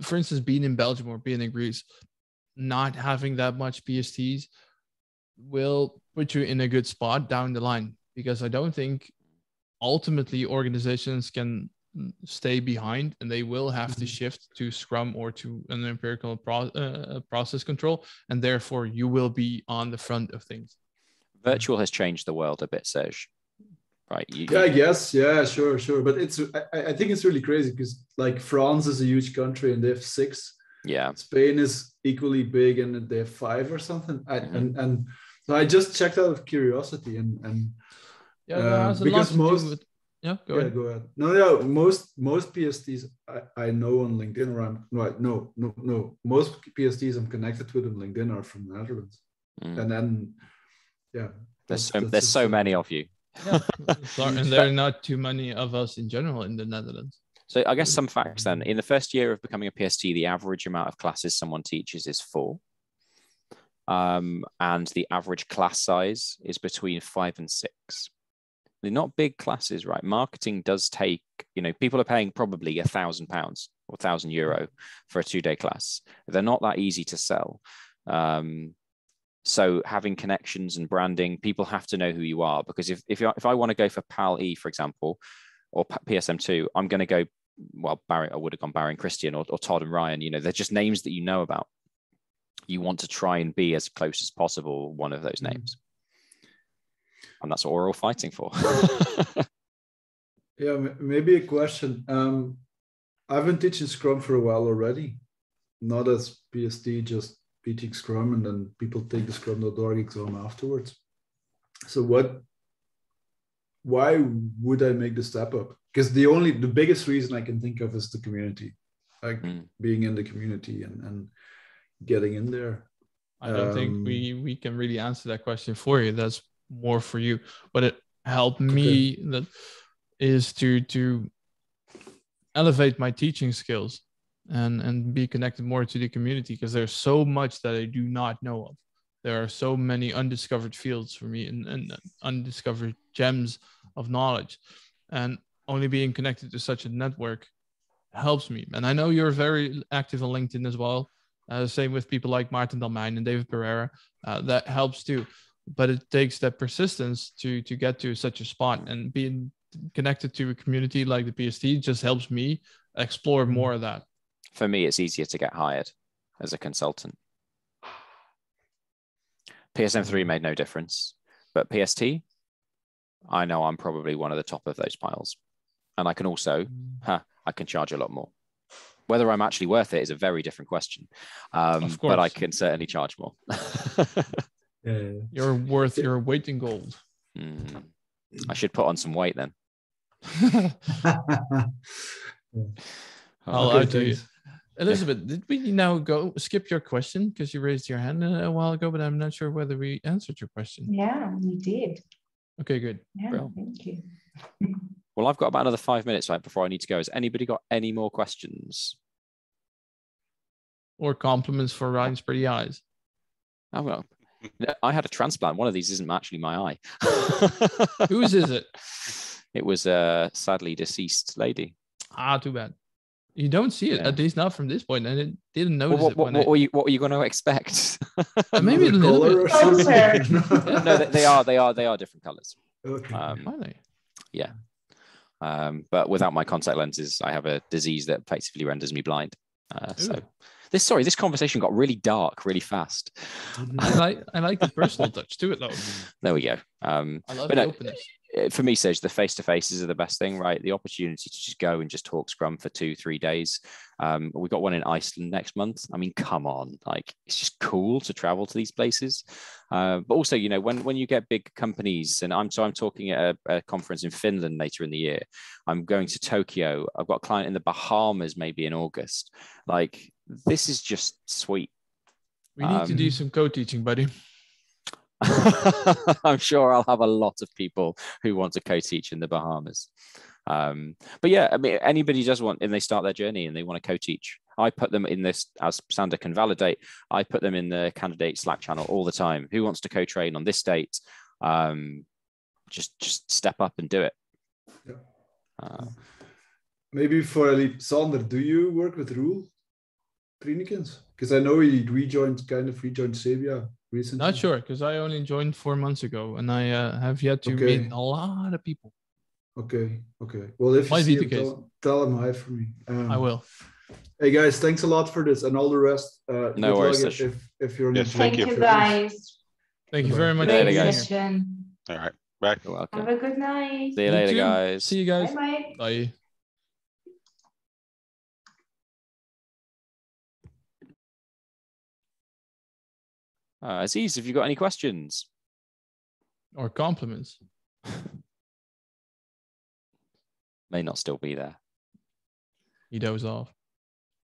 For instance, being in Belgium or being in Greece, not having that much PSTs will put you in a good spot down the line, because I don't think ultimately organizations can stay behind, and they will have to shift to Scrum or to an empirical process control, and therefore you will be on the front of things. Virtual has changed the world a bit, Serge. Right? I guess. Yeah, sure. But I think it's really crazy, because like France is a huge country and they have 6. Yeah. Spain is equally big and they have 5 or something. And so I just checked out of curiosity and because most. Go ahead. No, most PSTs I know on LinkedIn, or I'm right. No. Most PSTs I'm connected with on LinkedIn are from the Netherlands, and then there's so many of you. Yeah, and there are not too many of us in general in the Netherlands. So I guess some facts then. In the first year of becoming a PST, the average amount of classes someone teaches is 4. And the average class size is between 5 and 6. They're not big classes, right? Marketing does take, people are paying probably £1,000 or €1,000 for a 2-day class. They're not that easy to sell. So having connections and branding, people have to know who you are, because if I want to go for PAL-E, for example, or PSM2, I'm going to go, Barry, I would have gone Barry and Christian or Todd and Ryan. They're just names that you know about. You want to try and be as close as possible one of those names. And that's what we're all fighting for. Yeah, maybe a question. I've been teaching Scrum for a while already, not as PST, just teaching Scrum, and then people take the Scrum.org exam afterwards. So why would I make the step up? Because the biggest reason I can think of is the community, like being in the community and getting in there. I don't think we can really answer that question for you. That's more for you. But it helped me that is to elevate my teaching skills and be connected more to the community, because there's so much that I do not know of. There are so many undiscovered fields for me and undiscovered gems of knowledge, and only being connected to such a network helps me. And I know you're very active on LinkedIn as well. Same with people like Martin Dalmijn and David Pereira. That helps too. But it takes that persistence to get to such a spot, and being connected to a community like the PST just helps me explore more of that. For me, it's easier to get hired as a consultant. PSM3 made no difference, but PST, I know I'm probably one of the top of those piles. And I can also, I can charge a lot more. Whether I'm actually worth it is a very different question. But I can certainly charge more. You're worth your weight in gold. I should put on some weight then. I'll add to you. Elizabeth, did we now skip your question because you raised your hand a while ago, but I'm not sure whether we answered your question. Yeah, you did. Okay, good. Yeah, thank you. Well, I've got about another 5 minutes before I need to go. Has anybody got any more questions? Or compliments for Ryan's pretty eyes? Oh, well, I had a transplant. One of these isn't actually my eye. Whose is it? It was a sadly deceased lady. Ah, too bad. You don't see it, at least not from this point, and it didn't notice it. What were you going to expect? Maybe a little bit. No, they are different colors. Okay. Are they? Yeah. But without my contact lenses, I have a disease that effectively renders me blind. This conversation got really dark really fast. I like the personal touch to it though. There we go. I love the openness. for me, Sage, the face-to-faces are the best thing, right? The opportunity to just go and just talk Scrum for 2-3 days. We got one in Iceland next month. I mean, come on, like it's just cool to travel to these places. But also, you know, when you get big companies, and I'm talking at a conference in Finland later in the year. I'm going to Tokyo. I've got a client in the Bahamas maybe in August. Like this is just sweet. We need to do some co-teaching, buddy. I'm sure I'll have a lot of people who want to co-teach in the Bahamas. But yeah, I mean, anybody does want, and they start their journey and they want to co-teach. I put them in this, as Sander can validate, I put them in the candidate Slack channel all the time. Who wants to co-train on this date? Just step up and do it. Yeah. Maybe for Sander, do you work with Roel Trainikens? Because I know he rejoined Sabia recently. Not sure, because I only joined 4 months ago, and I have yet to meet a lot of people. Okay. Well, if you see him, tell him hi for me. I will. Hey guys, thanks a lot for this, and all the rest. No worries. If you're on Yes, Thank you guys. Thank you very much. Later, guys. All right, bye. You're welcome. Have a good night. See you later, guys. See you guys. Bye-bye. Bye. Aziz, have you got any questions? Or compliments? May not still be there. He dozed off.